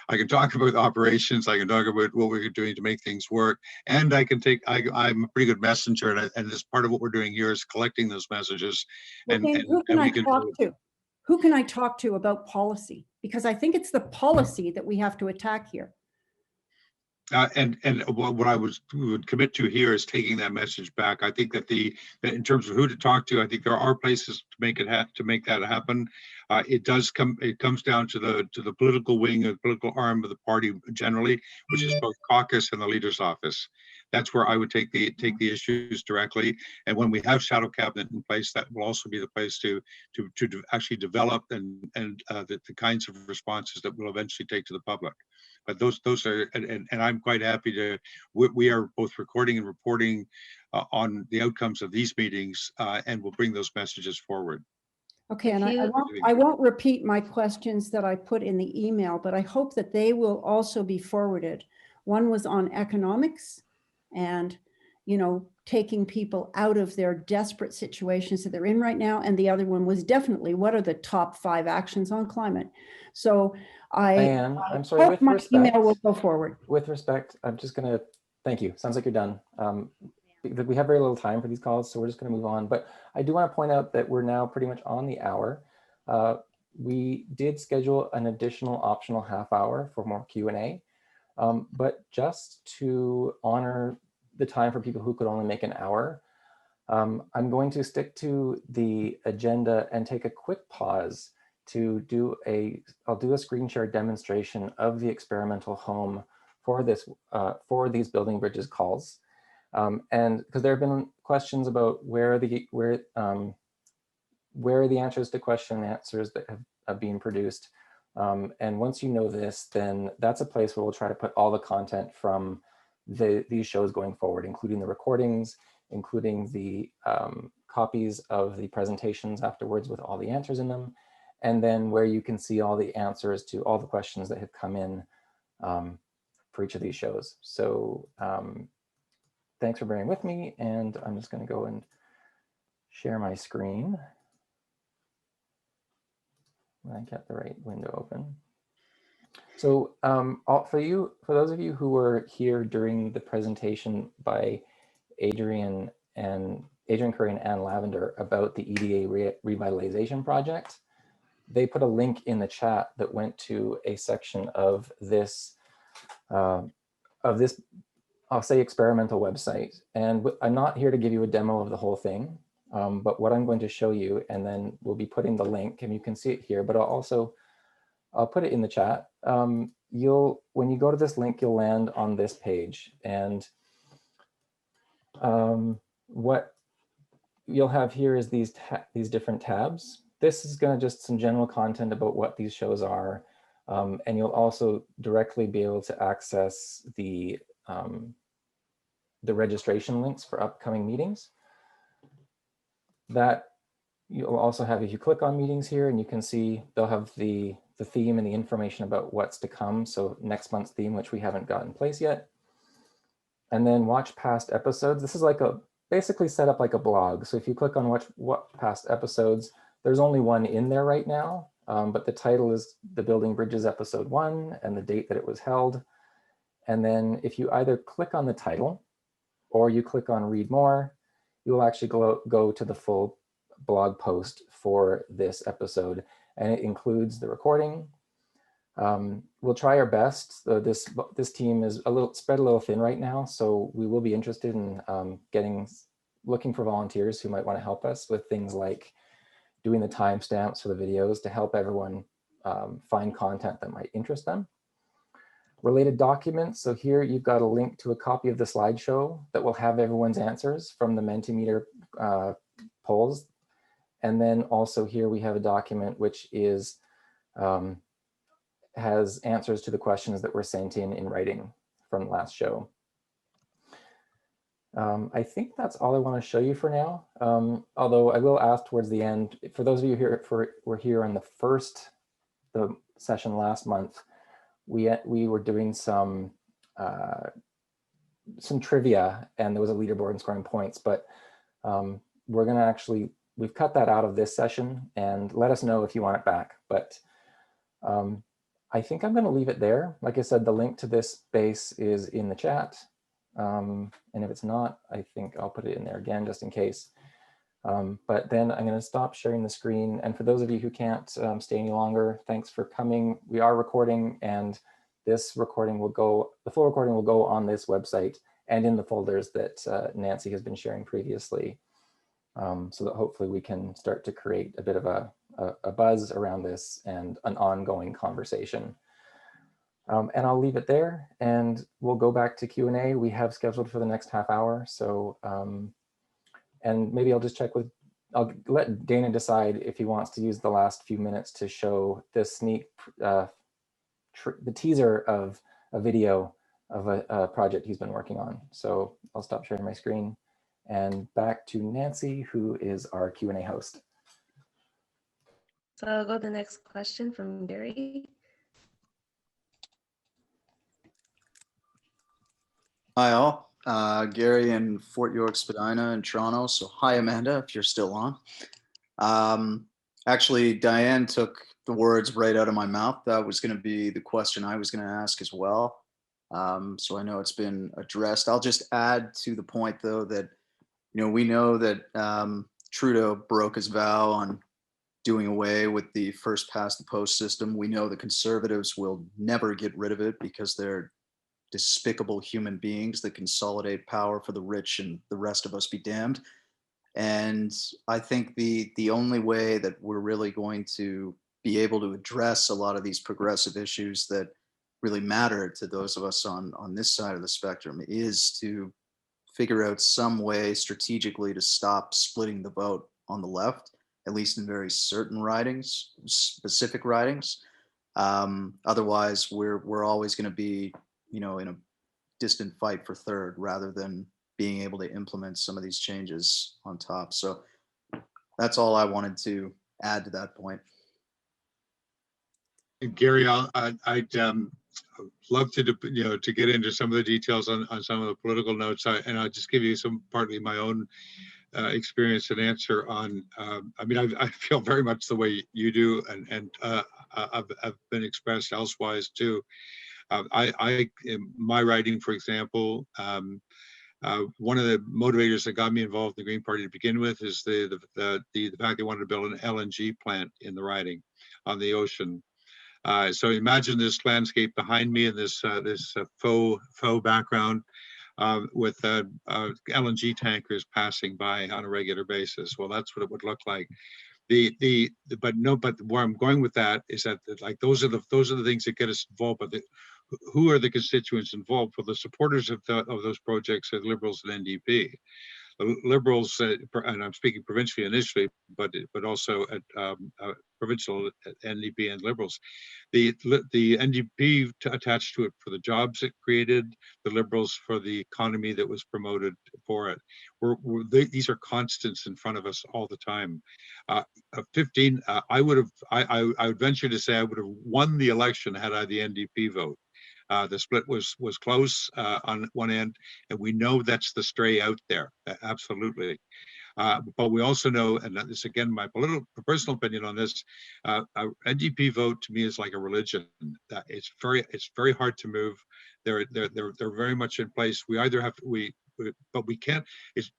I can talk about operations. I can talk about what we're doing to make things work. And I can I'm a pretty good messenger. And as part of what we're doing here is collecting those messages. Well, who can I talk to about policy? Because I think it's the policy that we have to attack here. And what I would commit to here is taking that message back. I think that in terms of who to talk to, I think there are places to make that happen. It comes down to the political wing and political arm of the party generally, which is both caucus and the leader's office. That's where I would take the issues directly. And when we have shadow cabinet in place, that will also be the place to actually develop and the kinds of responses that we'll eventually take to the public. But those are, and I'm quite happy we are both recording and reporting on the outcomes of these meetings, and we'll bring those messages forward. Okay, and I won't repeat my questions that I put in the email, but I hope that they will also be forwarded. One was on economics and, taking people out of their desperate situations that they're in right now. And the other one was definitely, what are the top 5 actions on climate? So Diane, I'm sorry, hope with my respect, email will go forward. With respect, I'm just gonna, thank you. Sounds like you're done. We have very little time for these calls, so we're just gonna move on. But I do wanna point out that we're now pretty much on the hour. We did schedule an additional optional half hour for more Q&A, but just to honor the time for people who could only make an hour, I'm going to stick to the agenda and take a quick pause to do I'll do a screen share demonstration of the experimental home for this, for these building bridges calls. And because there have been questions about where the answers to question answers that have been produced. And once you know this, then that's a place where we'll try to put all the content from these shows going forward, including the recordings, including the copies of the presentations afterwards with all the answers in them, and then where you can see all the answers to all the questions that have come in for each of these shows. So thanks for bearing with me, and I'm just going to go and share my screen. I kept the right window open. So for those of you who were here during the presentation by Adrian Curry and Ann Lavender about the EDA Revitalization Project, they put a link in the chat that went to a section of this, I'll say, experimental website. And I'm not here to give you a demo of the whole thing, but what I'm going to show you, and then we'll be putting the link, and you can see it here, but I'll put it in the chat. When you go to this link, you'll land on this page, and what you'll have here is these different tabs. This is going to just some general content about what these shows are, and you'll also directly be able to access the registration links for upcoming meetings. That you'll also have, if you click on meetings here, and you can see they'll have the theme and the information about what's to come. So next month's theme, which we haven't got in place yet. And then watch past episodes. This is like basically set up like a blog. So if you click on watch past episodes, there's only one in there right now, but the title is the Building Bridges episode 1 and the date that it was held. And then if you either click on the title or you click on read more, you'll actually go to the full blog post for this episode, and it includes the recording. We'll try our best. This team is spread a little thin right now, so we will be interested in looking for volunteers who might want to help us with things like doing the timestamps for the videos to help everyone find content that might interest them. Related documents. So here you've got a link to a copy of the slideshow that will have everyone's answers from the Mentimeter polls. And then also here we have a document which is has answers to the questions that were sent in writing from the last show. I think that's all I want to show you for now. Although I will ask towards the end, for those of you were here on the session last month, we were doing some trivia, and there was a leaderboard and scoring points, but we've cut that out of this session, and let us know if you want it back. But I think I'm going to leave it there. Like I said, the link to this space is in the chat. And if it's not, I think I'll put it in there again, just in case. But then I'm going to stop sharing the screen. And for those of you who can't stay any longer, thanks for coming. We are recording, and this recording the full recording will go on this website and in the folders that Nancy has been sharing previously, so that hopefully we can start to create a bit of a buzz around this and an ongoing conversation. And I'll leave it there, and we'll go back to Q&A we have scheduled for the next half hour. So, and maybe I'll just I'll let Dana decide if he wants to use the last few minutes to show the the teaser of a video of a project he's been working on. So I'll stop sharing my screen and back to Nancy, who is our Q&A host. So I'll go to the next question from Gary. Hi all. Gary in Fort York, Spadina in Toronto. So hi, Amanda, if you're still on. Actually, Diane took the words right out of my mouth. That was going to be the question I was going to ask as well. So I know it's been addressed. I'll just add to the point, though, that we know that Trudeau broke his vow on doing away with the first past the post system. We know the Conservatives will never get rid of it because they're despicable human beings that consolidate power for the rich and the rest of us be damned. And I think the only way that we're really going to be able to address a lot of these progressive issues that really matter to those of us on this side of the spectrum is to figure out some way strategically to stop splitting the vote on the left, at least in very certain ridings, specific ridings. Otherwise, we're always going to be, in a distant fight for third rather than being able to implement some of these changes on top. So that's all I wanted to add to that point. Gary, I'd love to to get into some of the details on some of the political notes, and I'll just give you partly my own experience and answer on. I mean, I feel very much the way you do, and I've been expressed elsewise too. In my writing, for example, one of the motivators that got me involved in the Green Party to begin with is the fact they wanted to build an LNG plant in the riding on the ocean. So imagine this landscape behind me and this faux background with LNG tankers passing by on a regular basis. Well, that's what it would look like. But where I'm going with that is that like those are the things that get us involved. But who are the constituents involved? Well, the supporters of those projects are Liberals and NDP. The Liberals, and I'm speaking provincially initially, but also at provincial NDP and Liberals. The NDP attached to it for the jobs it created, the Liberals for the economy that was promoted for it. These are constants in front of us all the time. 15, I would venture to say I would have won the election had I the NDP vote. The split was close on one end, and we know that's the stray out there, absolutely. But we also know, and this again, my personal opinion on this, NDP vote to me is like a religion. It's very hard to move. They're very much in place. We either have but we can't. It's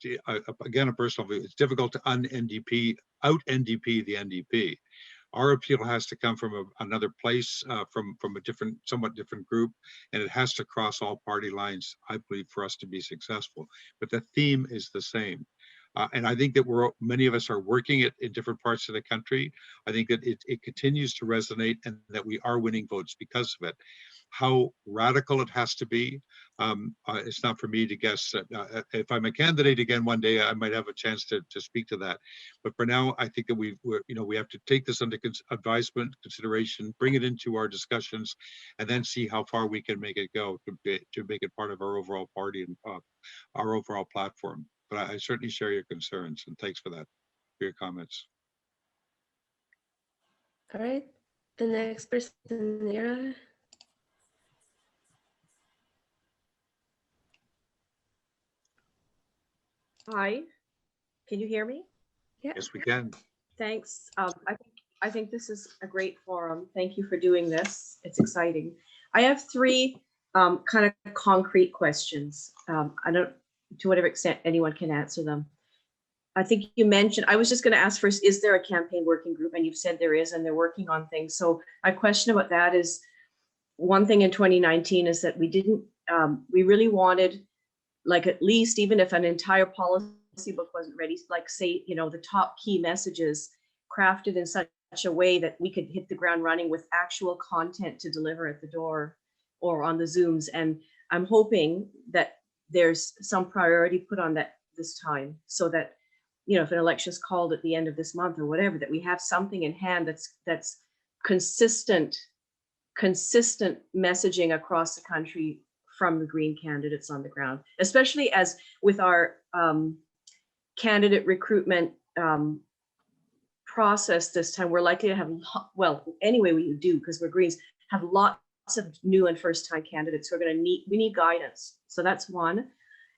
again a personal view. It's difficult to out-NDP the NDP. Our appeal has to come from another place, from a somewhat different group, and it has to cross all party lines, I believe, for us to be successful. But the theme is the same. And I think that many of us are working it in different parts of the country. I think that it continues to resonate and that we are winning votes because of it. How radical it has to be, it's not for me to guess. If I'm a candidate again one day, I might have a chance to speak to that. But for now, I think that we have to take this under advisement, consideration, bring it into our discussions, and then see how far we can make it go to make it part of our overall party and our overall platform. But I certainly share your concerns, and thanks for that, for your comments. All right, the next person, Nira. Hi, can you hear me? Yeah. Yes, we can. Thanks. I think this is a great forum. Thank you for doing this. It's exciting. I have three kind of concrete questions. I don't, to whatever extent anyone can answer them. I think you mentioned, I was just going to ask first, is there a campaign working group? And you've said there is, and they're working on things. So my question about that is, one thing in 2019 is that we really wanted, like, at least even if an entire policy book wasn't ready, like say, the top key messages crafted in such a way that we could hit the ground running with actual content to deliver at the door or on the Zooms. And I'm hoping that there's some priority put on that this time, so that, if an election is called at the end of this month or whatever, that we have something in hand that's consistent messaging across the country from the Green candidates on the ground, especially as with our candidate recruitment process this time, we're likely to have, anyway, we do, because we're Greens, have lots of new and first-time candidates who are going to we need guidance. So that's one.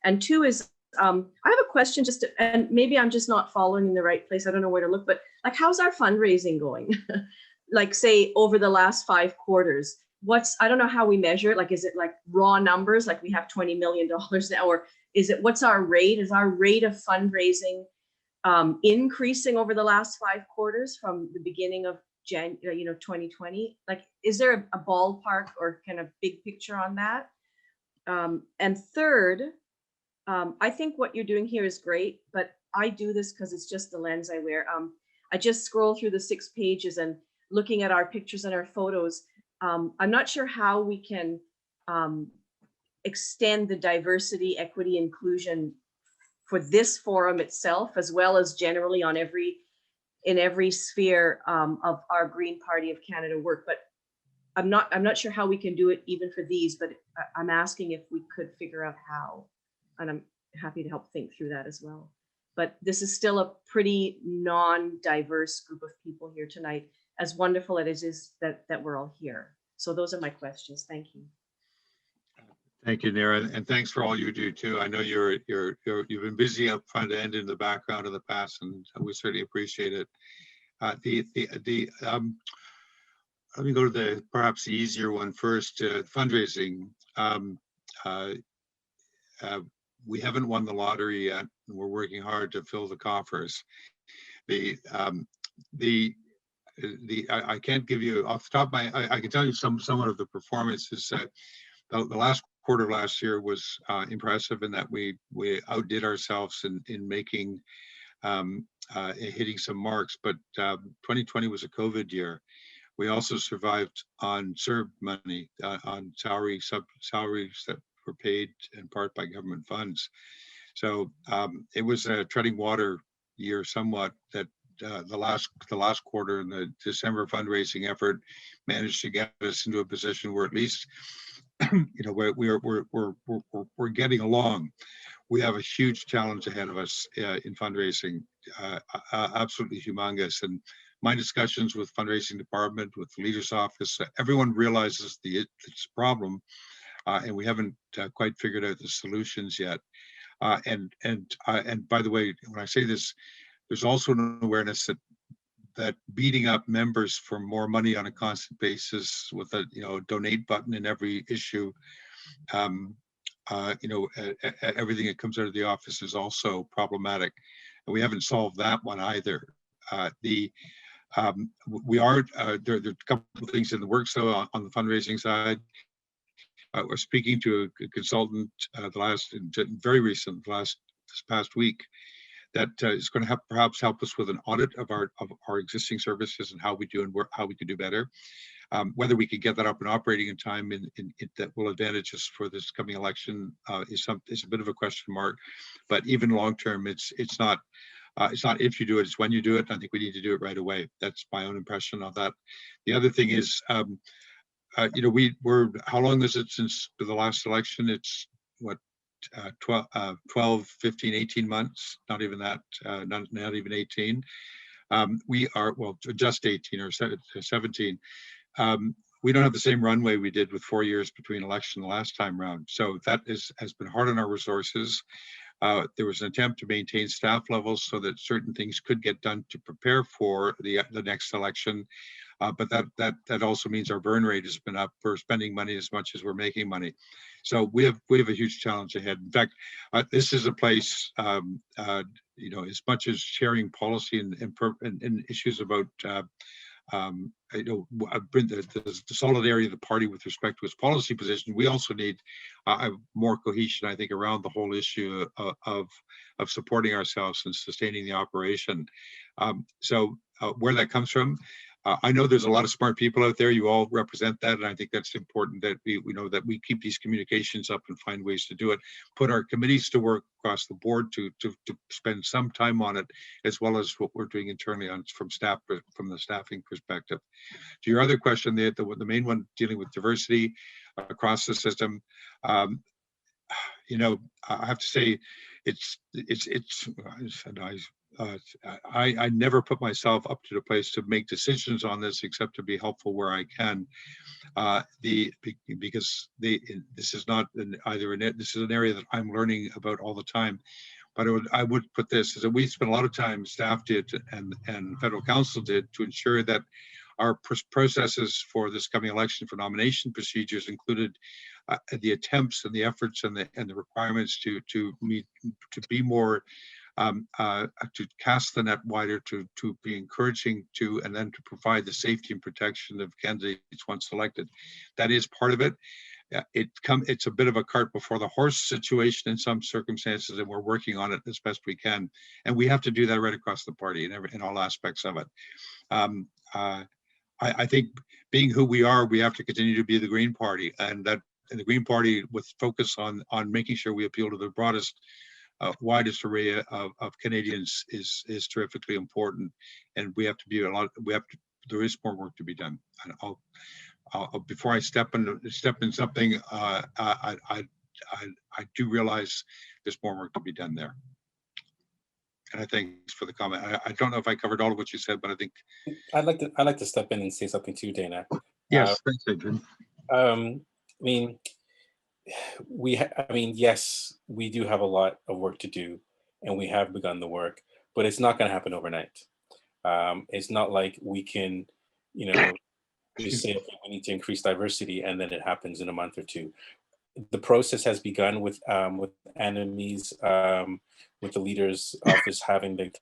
And two is, I have a question and maybe I'm just not following in the right place. I don't know where to look, but like, how's our fundraising going? Like say over the last 5 quarters, I don't know how we measure it. Like, is it like raw numbers? Like we have $20 million now, or what's our rate? Is our rate of fundraising increasing over the last 5 quarters from the beginning of 2020? Like, is there a ballpark or kind of big picture on that? And third, I think what you're doing here is great, but I do this because it's just the lens I wear. I just scroll through the 6 pages and looking at our pictures and our photos. I'm not sure how we can extend the diversity, equity, inclusion for this forum itself, as well as generally on in every sphere of our Green Party of Canada work. But I'm not sure how we can do it even for these, but I'm asking if we could figure out how, and I'm happy to help think through that as well. But this is still a pretty non-diverse group of people here tonight, as wonderful as it is that we're all here. So those are my questions. Thank you. Thank you, Nira, and thanks for all you do too. I know you've been busy up front and in the background in the past, and we certainly appreciate it. Let me go to the perhaps the easier one first. Fundraising. We haven't won the lottery yet, and we're working hard to fill the coffers. I can't give you off the top of my. I can tell you somewhat of the performances. The last quarter of last year was impressive in that we outdid ourselves in making hitting some marks. But 2020 was a COVID year. We also survived on CERB money, on salaries that were paid in part by government funds. So it was a treading water year somewhat. That the last quarter and the December fundraising effort managed to get us into a position where at least we're getting along. We have a huge challenge ahead of us in fundraising, absolutely humongous. And my discussions with fundraising department, with the leader's office, everyone realizes it's a problem, and we haven't quite figured out the solutions yet. And by the way, when I say this, there's also an awareness that beating up members for more money on a constant basis with a donate button in every issue, everything that comes out of the office is also problematic, and we haven't solved that one either. There are a couple of things in the works though on the fundraising side. We're speaking to a consultant this past week that is going to perhaps help us with an audit of our existing services and how we do and how we can do better. Whether we can get that up and operating in time that will advantage us for this coming election is a bit of a question mark. But even long term, it's not if you do it, it's when you do it. I think we need to do it right away. That's my own impression of that. The other thing is, we're how long is it since the last election? It's what, 12, 15, 18 months, not even that, not even 18. We are, well, just 18 or 17. We don't have the same runway we did with 4 years between election the last time round. So that has been hard on our resources. There was an attempt to maintain staff levels so that certain things could get done to prepare for the next election. But that also means our burn rate has been up. We're spending money as much as we're making money. So we have a huge challenge ahead. In fact, this is a place, as much as sharing policy and issues about the solidarity of the party with respect to its policy position, we also need more cohesion, I think, around the whole issue of supporting ourselves and sustaining the operation. So where that comes from, I know there's a lot of smart people out there. You all represent that, and I think that's important that we know that we keep these communications up and find ways to do it. Put our committees to work across the board to spend some time on it, as well as what we're doing internally from the staffing perspective. To your other question, the main one dealing with diversity across the system, I have to say, I never put myself up to the place to make decisions on this except to be helpful where I can. Because this is not this is an area that I'm learning about all the time. But I would put this, is that we spent a lot of time, staff did and federal council did, to ensure that our processes for this coming election for nomination procedures included the attempts and the efforts and the requirements to be more to cast the net wider, to be encouraging to, and then to provide the safety and protection of candidates once selected. That is part of it. It's a bit of a cart before the horse situation in some circumstances, and we're working on it as best we can. And we have to do that right across the party in all aspects of it. I think being who we are, we have to continue to be the Green Party, and the Green Party with focus on making sure we appeal to the broadest, widest array of Canadians is terrifically important. And we have to be there is more work to be done. And before I step in something, I do realize there's more work to be done there. And I thanks for the comment. I don't know if I covered all of what you said, but I think I'd like to step in and say something too, Dana. Yes, thanks, Adrian. I mean, yes, we do have a lot of work to do, and we have begun the work, but it's not going to happen overnight. It's not like we can, just say, okay, we need to increase diversity, and then it happens in a month or two. The process has begun with enemies, with the leader's office having the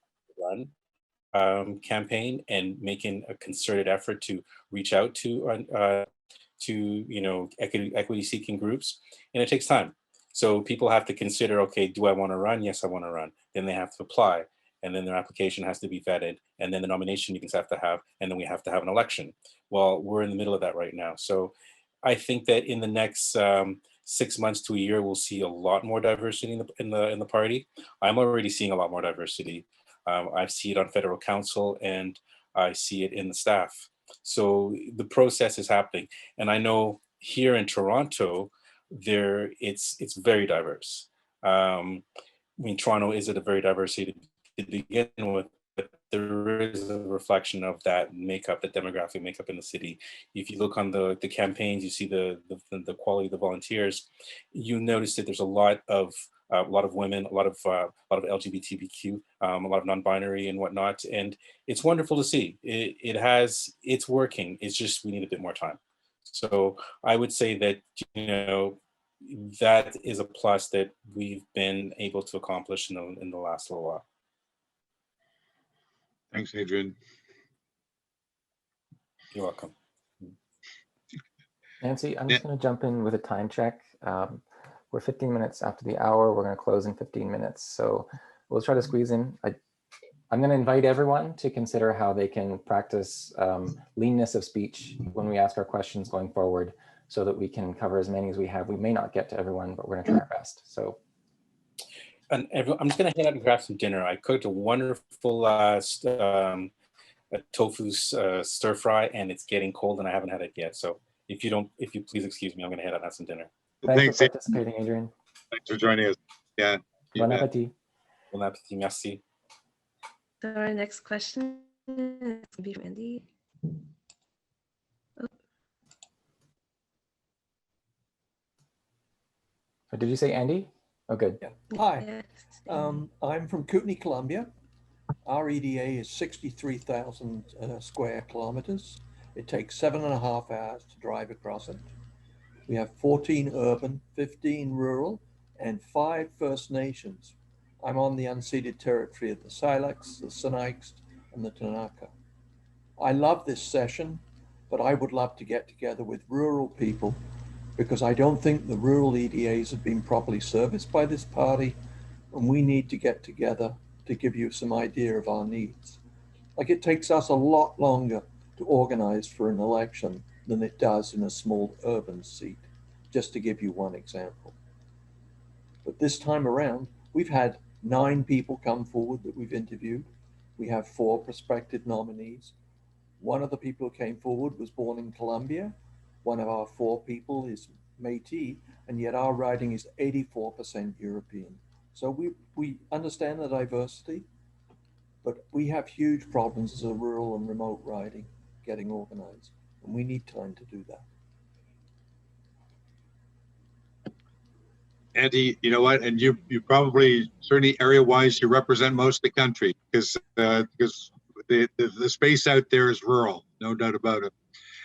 run campaign and making a concerted effort to reach out to equity seeking groups, and it takes time. So people have to consider, okay, do I want to run? Yes, I want to run. Then they have to apply, and then their application has to be vetted, and then the nomination meetings have to have, and then we have to have an election. Well, we're in the middle of that right now. So I think that in the next 6 months to a year, we'll see a lot more diversity in the party. I'm already seeing a lot more diversity. I see it on federal council, and I see it in the staff. So the process is happening, and I know here in Toronto, it's very diverse. Toronto is a very diverse city to begin with, but there is a reflection of that makeup, the demographic makeup in the city. If you look on the campaigns, you see the quality of the volunteers. You notice that there's a lot of women, a lot of LGBTQ, a lot of non-binary and whatnot, and it's wonderful to see. It's working. It's just we need a bit more time. So I would say that that is a plus that we've been able to accomplish in the last little while. Thanks, Adrian. You're welcome. Nancy, I'm just going to jump in with a time check. We're 15 minutes after the hour. We're going to close in 15 minutes. So we'll try to squeeze in. I'm going to invite everyone to consider how they can practice leanness of speech when we ask our questions going forward, so that we can cover as many as we have. We may not get to everyone, but we're going to try our best. So. And I'm just going to head out and grab some dinner. I cooked a wonderful tofu stir fry, and it's getting cold, and I haven't had it yet. So if you please excuse me, I'm going to head out and have some dinner. Thanks for participating, Adrian. Thanks for joining us. Yeah. Bon appétit. Bon appétit. Merci. So our next question is going to be from Andy. Did you say Andy? Oh, good. Yeah. Hi, I'm from Kootenai, Columbia. Our EDA is 63,000 square kilometers. It takes 7.5 hours to drive across it. We have 14 urban, 15 rural, and 5 First Nations. I'm on the unceded territory of the Silex, the Sinixt, and the Tanaka. I love this session, but I would love to get together with rural people, because I don't think the rural EDAs have been properly serviced by this party, and we need to get together to give you some idea of our needs. Like, it takes us a lot longer to organize for an election than it does in a small urban seat, just to give you one example. But this time around, we've had 9 people come forward that we've interviewed. We have 4 prospective nominees. One of the people who came forward was born in Colombia. One of our 4 people is Métis, and yet our riding is 84% European. So we understand the diversity, but we have huge problems as a rural and remote riding getting organized, and we need time to do that. Andy, you know what? And you probably, certainly area-wise, you represent most of the country because the space out there is rural, no doubt about it.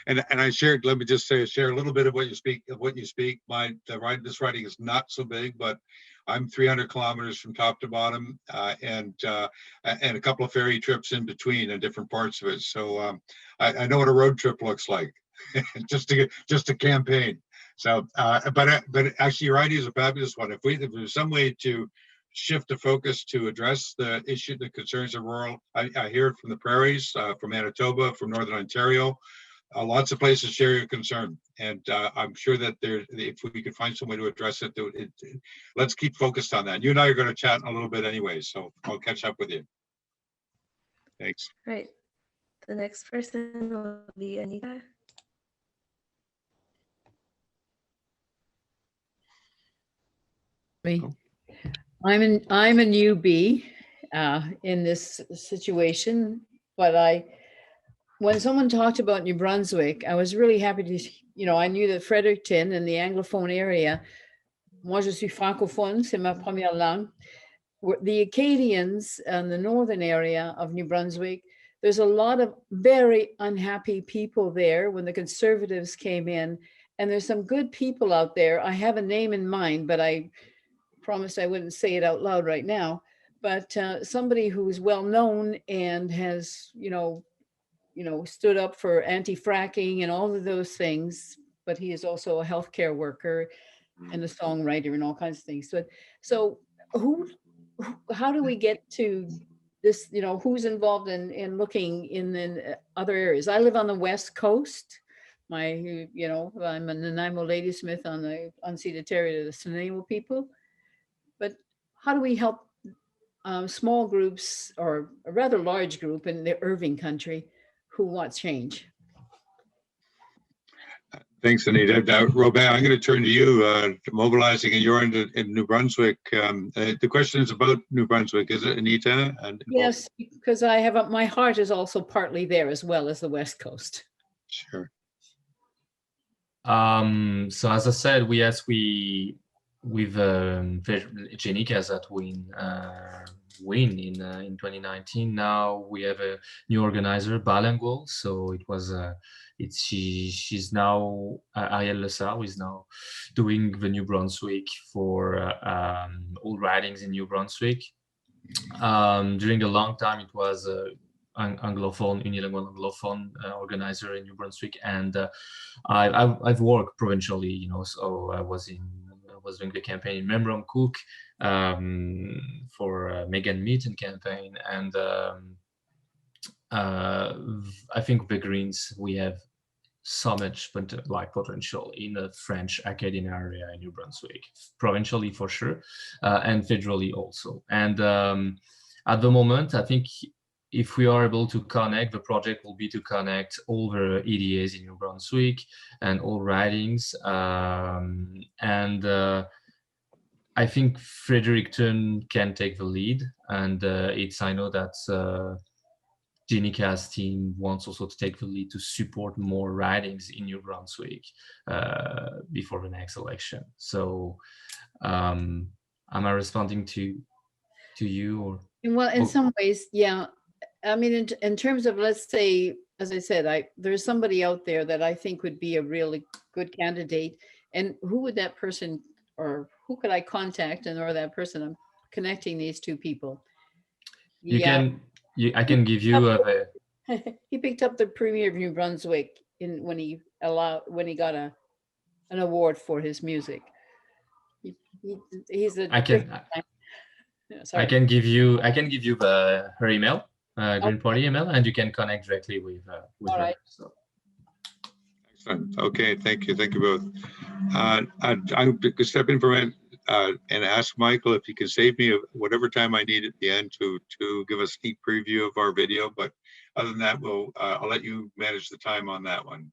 And I shared, let me just say, share a little bit of what you speak. This riding is not so big, but I'm 300 kilometers from top to bottom, and a couple of ferry trips in between in different parts of it. So I know what a road trip looks like, just to campaign. So, but actually, your idea is a fabulous one. If there's some way to shift the focus to address the issue, the concerns of rural, I hear it from the prairies, from Manitoba, from Northern Ontario. Lots of places share your concern, and I'm sure that if we could find some way to address it, let's keep focused on that. You and I are going to chat a little bit anyway, so I'll catch up with you. Thanks. Right. The next person will be Anita. I'm a newbie in this situation, but when someone talked about New Brunswick, I was really happy to, I knew that Fredericton and the Anglophone area, moi je suis francophone, c'est ma première langue. The Acadians and the northern area of New Brunswick, there's a lot of very unhappy people there when the Conservatives came in, and there's some good people out there. I have a name in mind, but I promised I wouldn't say it out loud right now, but somebody who's well known and has, stood up for anti-fracking and all of those things, but he is also a healthcare worker and a songwriter and all kinds of things. So how do we get to this, who's involved in looking in the other areas? I live on the West Coast. I'm a Nanaimo Ladysmith on the unceded territory of the Nanaimo people. But how do we help small groups, or a rather large group in the Irving country, who wants change? Thanks, Anita. Robert, I'm going to turn to you, mobilizing in your end in New Brunswick. The question is about New Brunswick, is it, Anita? Yes, because my heart is also partly there as well as the West Coast. Sure. So as I said, with Jenica that win in 2019. Now we have a new organizer, bilingual. So it was she's now Ariel Lessard, who is now doing the New Brunswick for all ridings in New Brunswick. During a long time, it was Anglophone, unilingual Anglophone organizer in New Brunswick, and I've worked provincially, so I was doing the campaign in Memram Cook for Megan Meaton campaign, and I think the Greens, we have so much potential in the French Acadian area in New Brunswick, provincially for sure, and federally also. And at the moment, I think if we are able to connect, the project will be to connect all the EDAs in New Brunswick and all ridings. I think Fredericton can take the lead. And I know that Jenica's team wants also to take the lead to support more ridings in New Brunswick before the next election. So am I responding to you? Or? Well, in some ways, yeah. I mean, in terms of, let's say, as I said, there's somebody out there that I think would be a really good candidate. And who would that person, or who could I contact, or that person? I'm connecting these two people. I can give you he picked up the Premier of New Brunswick when he got an award for his music. I can give you her email, Green Party email, and you can connect directly with her. Right. So. Excellent. Okay, thank you both. I'm going to step in for a minute and ask Michael if he can save me whatever time I need at the end to give a sneak preview of our video. But other than that, I'll let you manage the time on that one.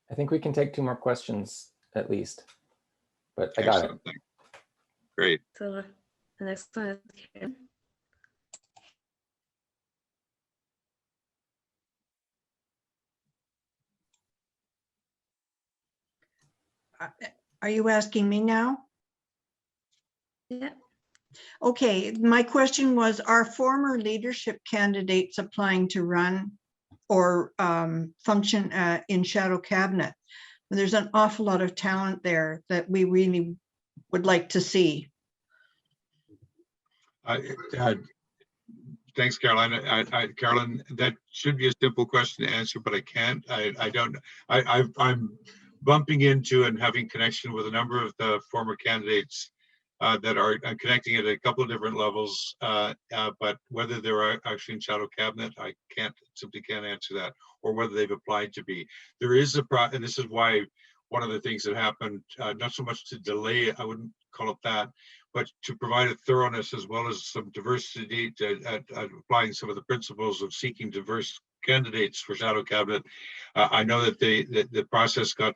I think we can take 2 more questions at least, but I got it. Great. So the next one is Karen. are you asking me now? Yeah. Okay, my question was, are former leadership candidates applying to run or function in shadow cabinet? There's an awful lot of talent there that we really would like to see. Thanks, Caroline. Carolyn, that should be a simple question to answer, but I can't. I don't. I'm bumping into and having connection with a number of the former candidates that are connecting at a couple of different levels. But whether they're actually in shadow cabinet, I simply can't answer that, or whether they've applied to be. There is and this is why one of the things that happened, not so much to delay, I wouldn't call it that, but to provide a thoroughness as well as some diversity at applying some of the principles of seeking diverse candidates for shadow cabinet. I know that the process got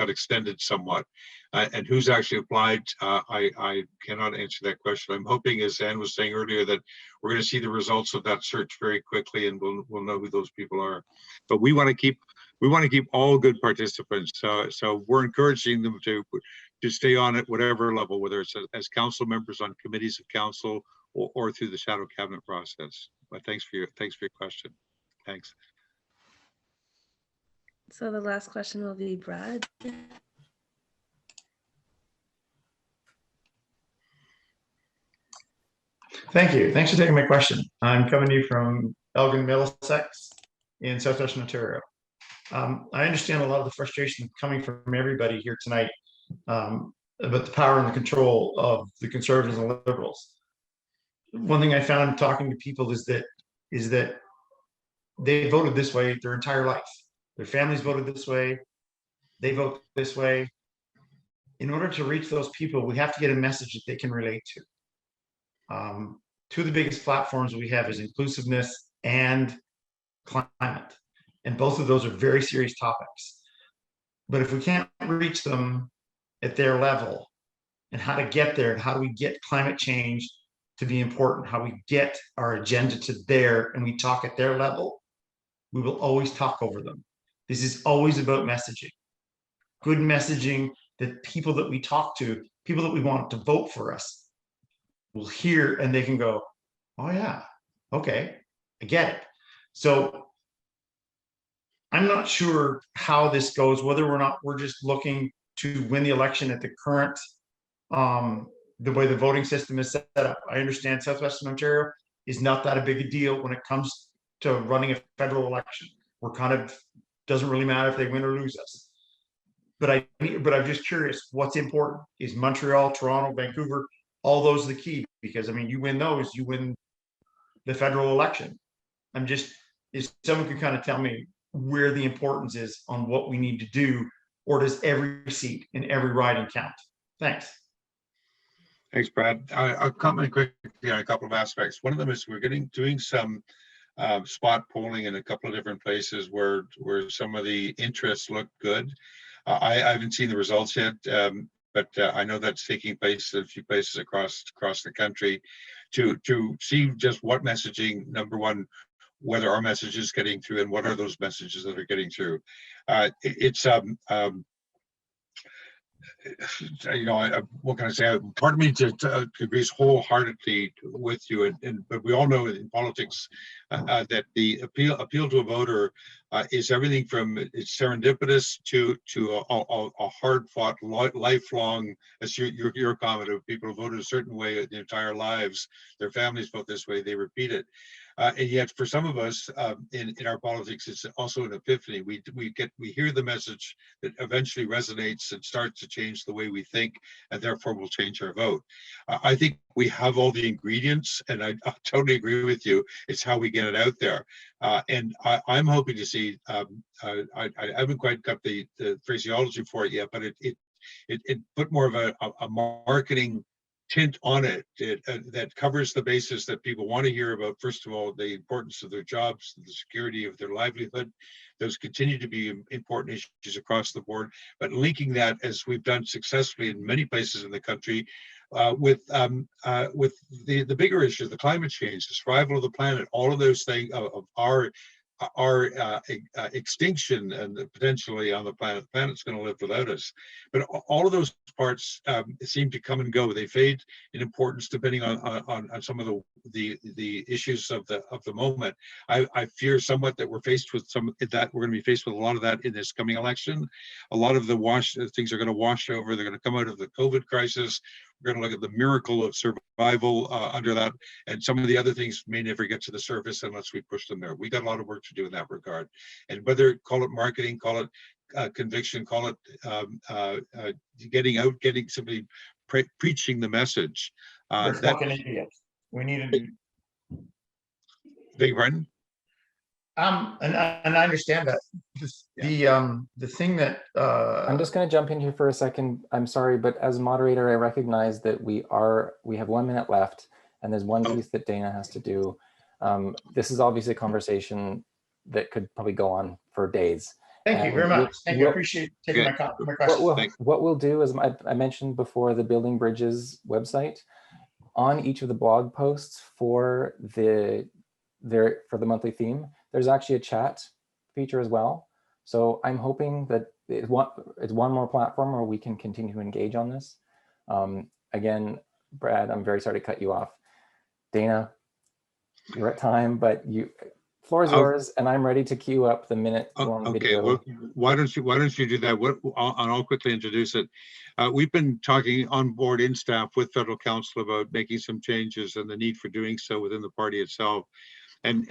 extended somewhat, and who's actually applied, I cannot answer that question. I'm hoping, as Anne was saying earlier, that we're going to see the results of that search very quickly, and we'll know who those people are. But we want to keep all good participants. So we're encouraging them to stay on at whatever level, whether it's as council members on committees of council or through the shadow cabinet process. But thanks for your question. Thanks. So the last question will be Brad. Thank you. Thanks for taking my question. I'm coming to you from Elgin, Middlesex in Southwestern Ontario. I understand a lot of the frustration coming from everybody here tonight about the power and the control of the Conservatives and Liberals. One thing I found talking to people is that they voted this way their entire life. Their families voted this way. They vote this way. In order to reach those people, we have to get a message that they can relate to. Two of the biggest platforms we have is inclusiveness and climate. And both of those are very serious topics. But if we can't reach them at their level, and how to get there, and how do we get climate change to be important, how we get our agenda to there, and we talk at their level, we will always talk over them. This is always about messaging. Good messaging that people that we talk to, people that we want to vote for us, will hear, and they can go, oh yeah, okay, I get it. So I'm not sure how this goes, whether or not we're just looking to win the election at the current, the way the voting system is set up. I understand Southwestern Ontario is not that a big a deal when it comes to running a federal election. We're kind of, doesn't really matter if they win or lose us. But I'm just curious, what's important? Is Montreal, Toronto, Vancouver, all those are the key? Because I mean, you win those, you win the federal election. I'm just, if someone could kind of tell me where the importance is on what we need to do, or does every seat in every riding count? Thanks. Thanks, Brad. I'll comment quickly on a couple of aspects. One of them is we're doing some spot polling in a couple of different places where some of the interests look good. I haven't seen the results yet, but I know that's taking place in a few places across the country to see just what messaging, number one, whether our message is getting through and what are those messages that are getting through. You know, what can I say? Part of me to agrees wholeheartedly with you, but we all know in politics that the appeal to a voter is everything from it's serendipitous to a hard-fought, lifelong, as your comment of people who voted a certain way their entire lives, their families vote this way, they repeat it. And yet, for some of us in our politics, it's also an epiphany. We hear the message that eventually resonates and starts to change the way we think, and therefore will change our vote. I think we have all the ingredients, and I totally agree with you. It's how we get it out there. And I'm hoping to see. I haven't quite got the phraseology for it yet, but it put more of a marketing tint on it that covers the basis that people want to hear about. First of all, the importance of their jobs, the security of their livelihood. Those continue to be important issues across the board, but linking that, as we've done successfully in many places in the country, with the bigger issues, the climate change, the survival of the planet, all of those things of our extinction and potentially on the planet. The planet's going to live without us. But all of those parts seem to come and go. They fade in importance depending on some of the issues of the moment. I fear somewhat that we're faced with we're going to be faced with a lot of that in this coming election. A lot of the things are going to wash over. They're going to come out of the COVID crisis. We're going to look at the miracle of survival under that, and some of the other things may never get to the surface unless we push them there. We got a lot of work to do in that regard, and whether call it marketing, call it conviction, call it getting somebody preaching the message. We're fucking idiots. We need to do. Beg your pardon? And I understand that. The thing that I'm just going to jump in here for a second. I'm sorry, but as moderator, I recognize that we have 1 minute left, and there's one piece that Dana has to do. This is obviously a conversation that could probably go on for days. Thank you very much. Thank you. I appreciate taking my question. What we'll do is, I mentioned before, the Building Bridges website. On each of the blog posts for the monthly theme, there's actually a chat feature as well. So I'm hoping that it's one more platform where we can continue to engage on this. Again, Brad, I'm very sorry to cut you off. Dana, you're at time, but floor is yours, and I'm ready to queue up the minute-long video. Well, why don't you do that? I'll quickly introduce it. We've been talking on board in staff with federal council about making some changes and the need for doing so within the party itself. And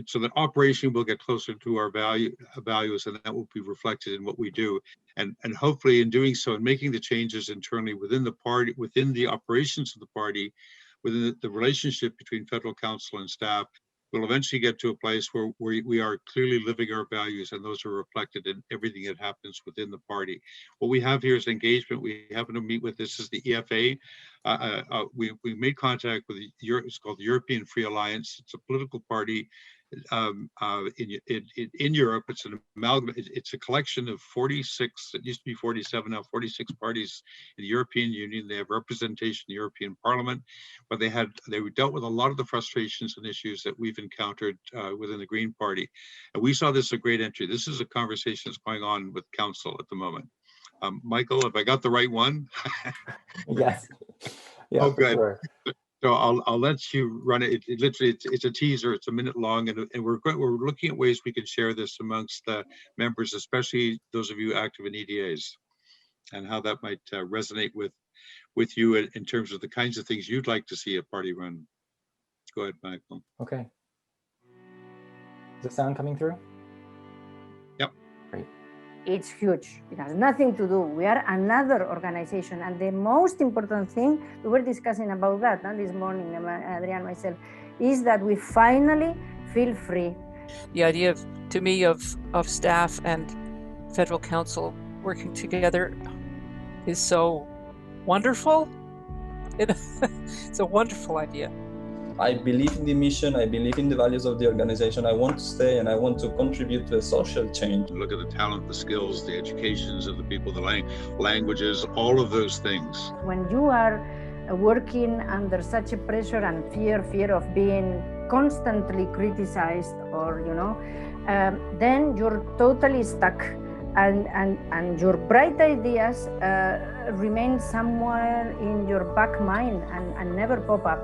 so that operation will get closer to our values, and that will be reflected in what we do. And hopefully in doing so and making the changes internally within the party, within the operations of the party, within the relationship between federal council and staff, we'll eventually get to a place where we are clearly living our values, and those are reflected in everything that happens within the party. What we have here is engagement. We happen to meet with, this is the EFA. We made contact with it's called the European Free Alliance. It's a political party in Europe. It's an amalgam. It's a collection of 46. It used to be 47 now. 46 parties in the European Union. They have representation in the European Parliament, but they dealt with a lot of the frustrations and issues that we've encountered within the Green Party, and we saw this as a great entry. This is a conversation that's going on with Council at the moment. Michael, have I got the right one? Yes. Yeah, oh, good. Sure. So I'll let you run it. Literally, it's a teaser. It's a minute long, and we're looking at ways we can share this amongst the members, especially those of you active in EDAs, and how that might resonate with you in terms of the kinds of things you'd like to see a party run. Go ahead, Michael. Okay. Is the sound coming through? Yep. Great. It's huge. It has nothing to do. We are another organization. And the most important thing, we were discussing about that this morning, Adrian and myself, is that we finally feel free. The idea to me of staff and federal council working together is so wonderful. It's a wonderful idea. I believe in the mission, I believe in the values of the organization. I want to stay and I want to contribute to a social change. Look at the talent, the skills, the educations of the people, the languages, all of those things. When you are working under such a pressure and fear of being constantly criticized, or then you're totally stuck, and your bright ideas remain somewhere in your back mind and never pop up.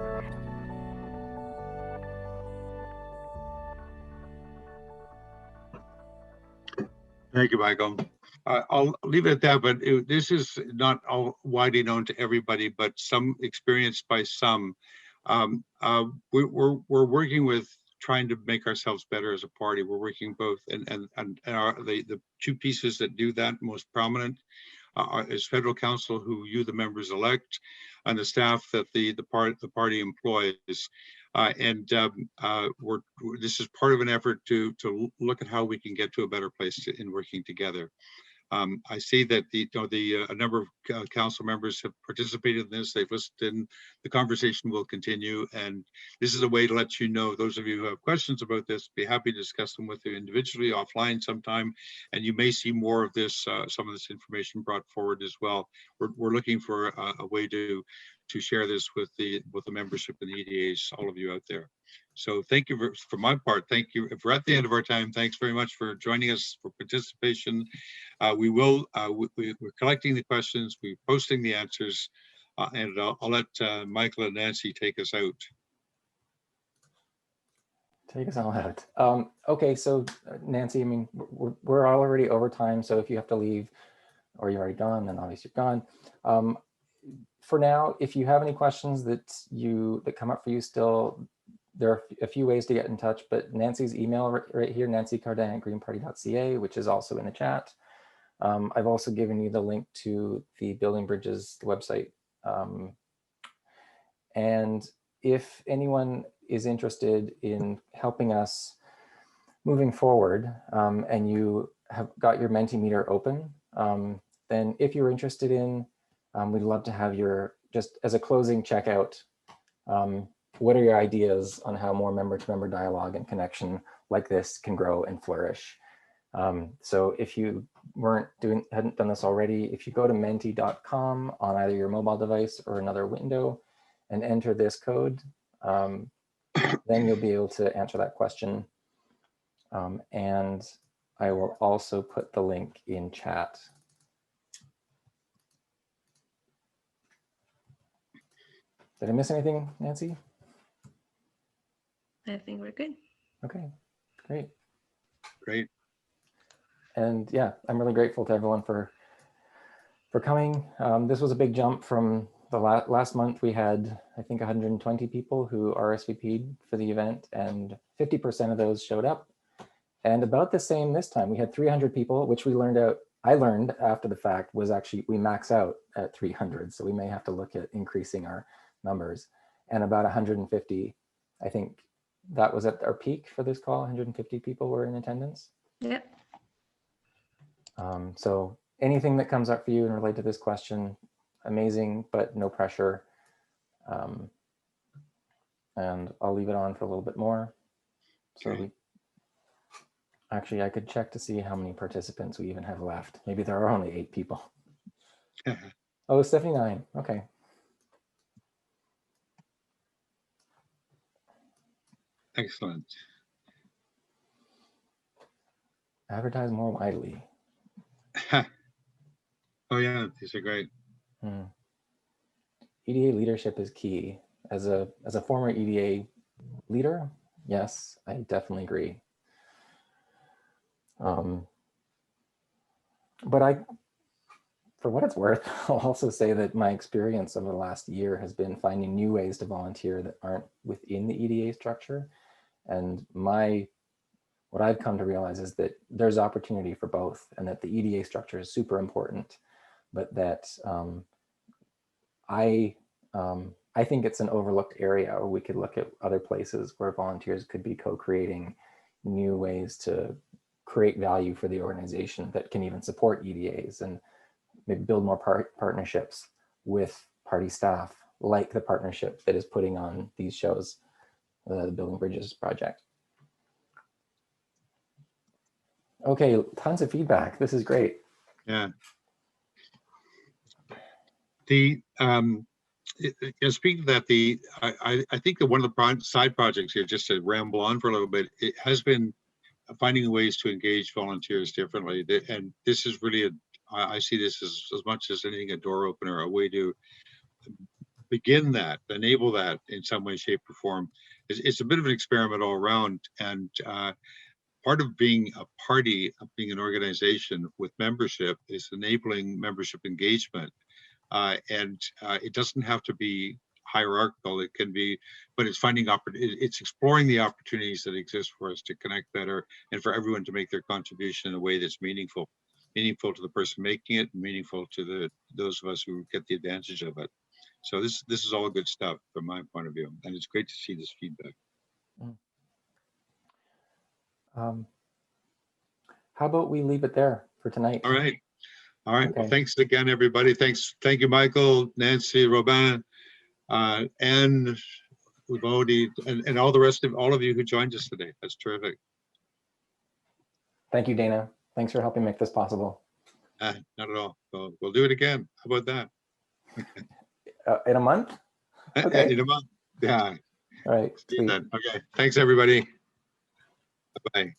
Thank you, Michael. I'll leave it at that, but this is not all widely known to everybody, but some experienced by some. We're working with trying to make ourselves better as a party. We're working both, and the two pieces that do that most prominent is federal council, who you, the members, elect, and the staff that the party employs. This is part of an effort to look at how we can get to a better place in working together. I see that a number of council members have participated in this. They've listened in. The conversation will continue, and this is a way to let you know, those of you who have questions about this, be happy to discuss them with you individually offline sometime, and you may see more of this, some of this information brought forward as well. We're looking for a way to share this with the membership and the EDAs, all of you out there. So thank you for my part. Thank you. If we're at the end of our time, thanks very much for joining us, for participation. We're collecting the questions, we're posting the answers, and I'll let Michael and Nancy take us out. Take us all out. Okay, so Nancy, I mean, we're already over time, so if you have to leave or you're already gone, then obviously you're gone. For now, if you have any questions that come up for you still, there are a few ways to get in touch, but Nancy's email right here, nancycardin@greenparty.ca, which is also in the chat. I've also given you the link to the Building Bridges website. And if anyone is interested in helping us moving forward, and you have got your Mentimeter open, then if you're interested in, we'd love to have your, just as a closing checkout, what are your ideas on how more member-to-member dialogue and connection like this can grow and flourish? So if you hadn't done this already, if you go to menti.com on either your mobile device or another window and enter this code, then you'll be able to answer that question. And I will also put the link in chat. Did I miss anything, Nancy? I think we're good. Okay, great. Great. And yeah, I'm really grateful to everyone for coming. This was a big jump from the last month. We had, I think, 120 people who RSVP'd for the event, and 50% of those showed up. And about the same this time. We had 300 people, which I learned after the fact was actually, we max out at 300. So we may have to look at increasing our numbers. And about 150, I think that was at our peak for this call, 150 people were in attendance. Yep. So anything that comes up for you and relate to this question, amazing, but no pressure. And I'll leave it on for a little bit more. So actually, I could check to see how many participants we even have left. Maybe there are only 8 people. Oh, 79, okay. Excellent. Advertise more widely. Oh yeah, these are great. EDA leadership is key. As a former EDA leader, yes, I definitely agree. But for what it's worth, I'll also say that my experience over the last year has been finding new ways to volunteer that aren't within the EDA structure. And what I've come to realize is that there's opportunity for both, and that the EDA structure is super important, but that I think it's an overlooked area, or we could look at other places where volunteers could be co-creating new ways to create value for the organization that can even support EDAs, and maybe build more partnerships with party staff, like the partnership that is putting on these shows, the Building Bridges project. Okay, tons of feedback. This is great. Yeah. Speaking of that, I think that one of the side projects here, just to ramble on for a little bit, it has been finding ways to engage volunteers differently. And this is really I see this as much as anything a door opener, a way to begin that, enable that in some way, shape, or form. It's a bit of an experiment all around. And part of being a party, of being an organization with membership, is enabling membership engagement. And it doesn't have to be hierarchical. It can be, but it's it's exploring the opportunities that exist for us to connect better, and for everyone to make their contribution in a way that's meaningful to the person making it, and meaningful to those of us who get the advantage of it. So this is all good stuff from my point of view, and it's great to see this feedback. How about we leave it there for tonight? All right. Okay. Well, thanks again, everybody. Thank you, Michael, Nancy, Robin, and Vodi, and all the rest of all of you who joined us today. That's terrific. Thank you, Dana. Thanks for helping make this possible. Not at all. We'll do it again. How about that? In a month? Okay. In a month. Yeah. All right. See you then. Okay. Thanks, everybody. Bye.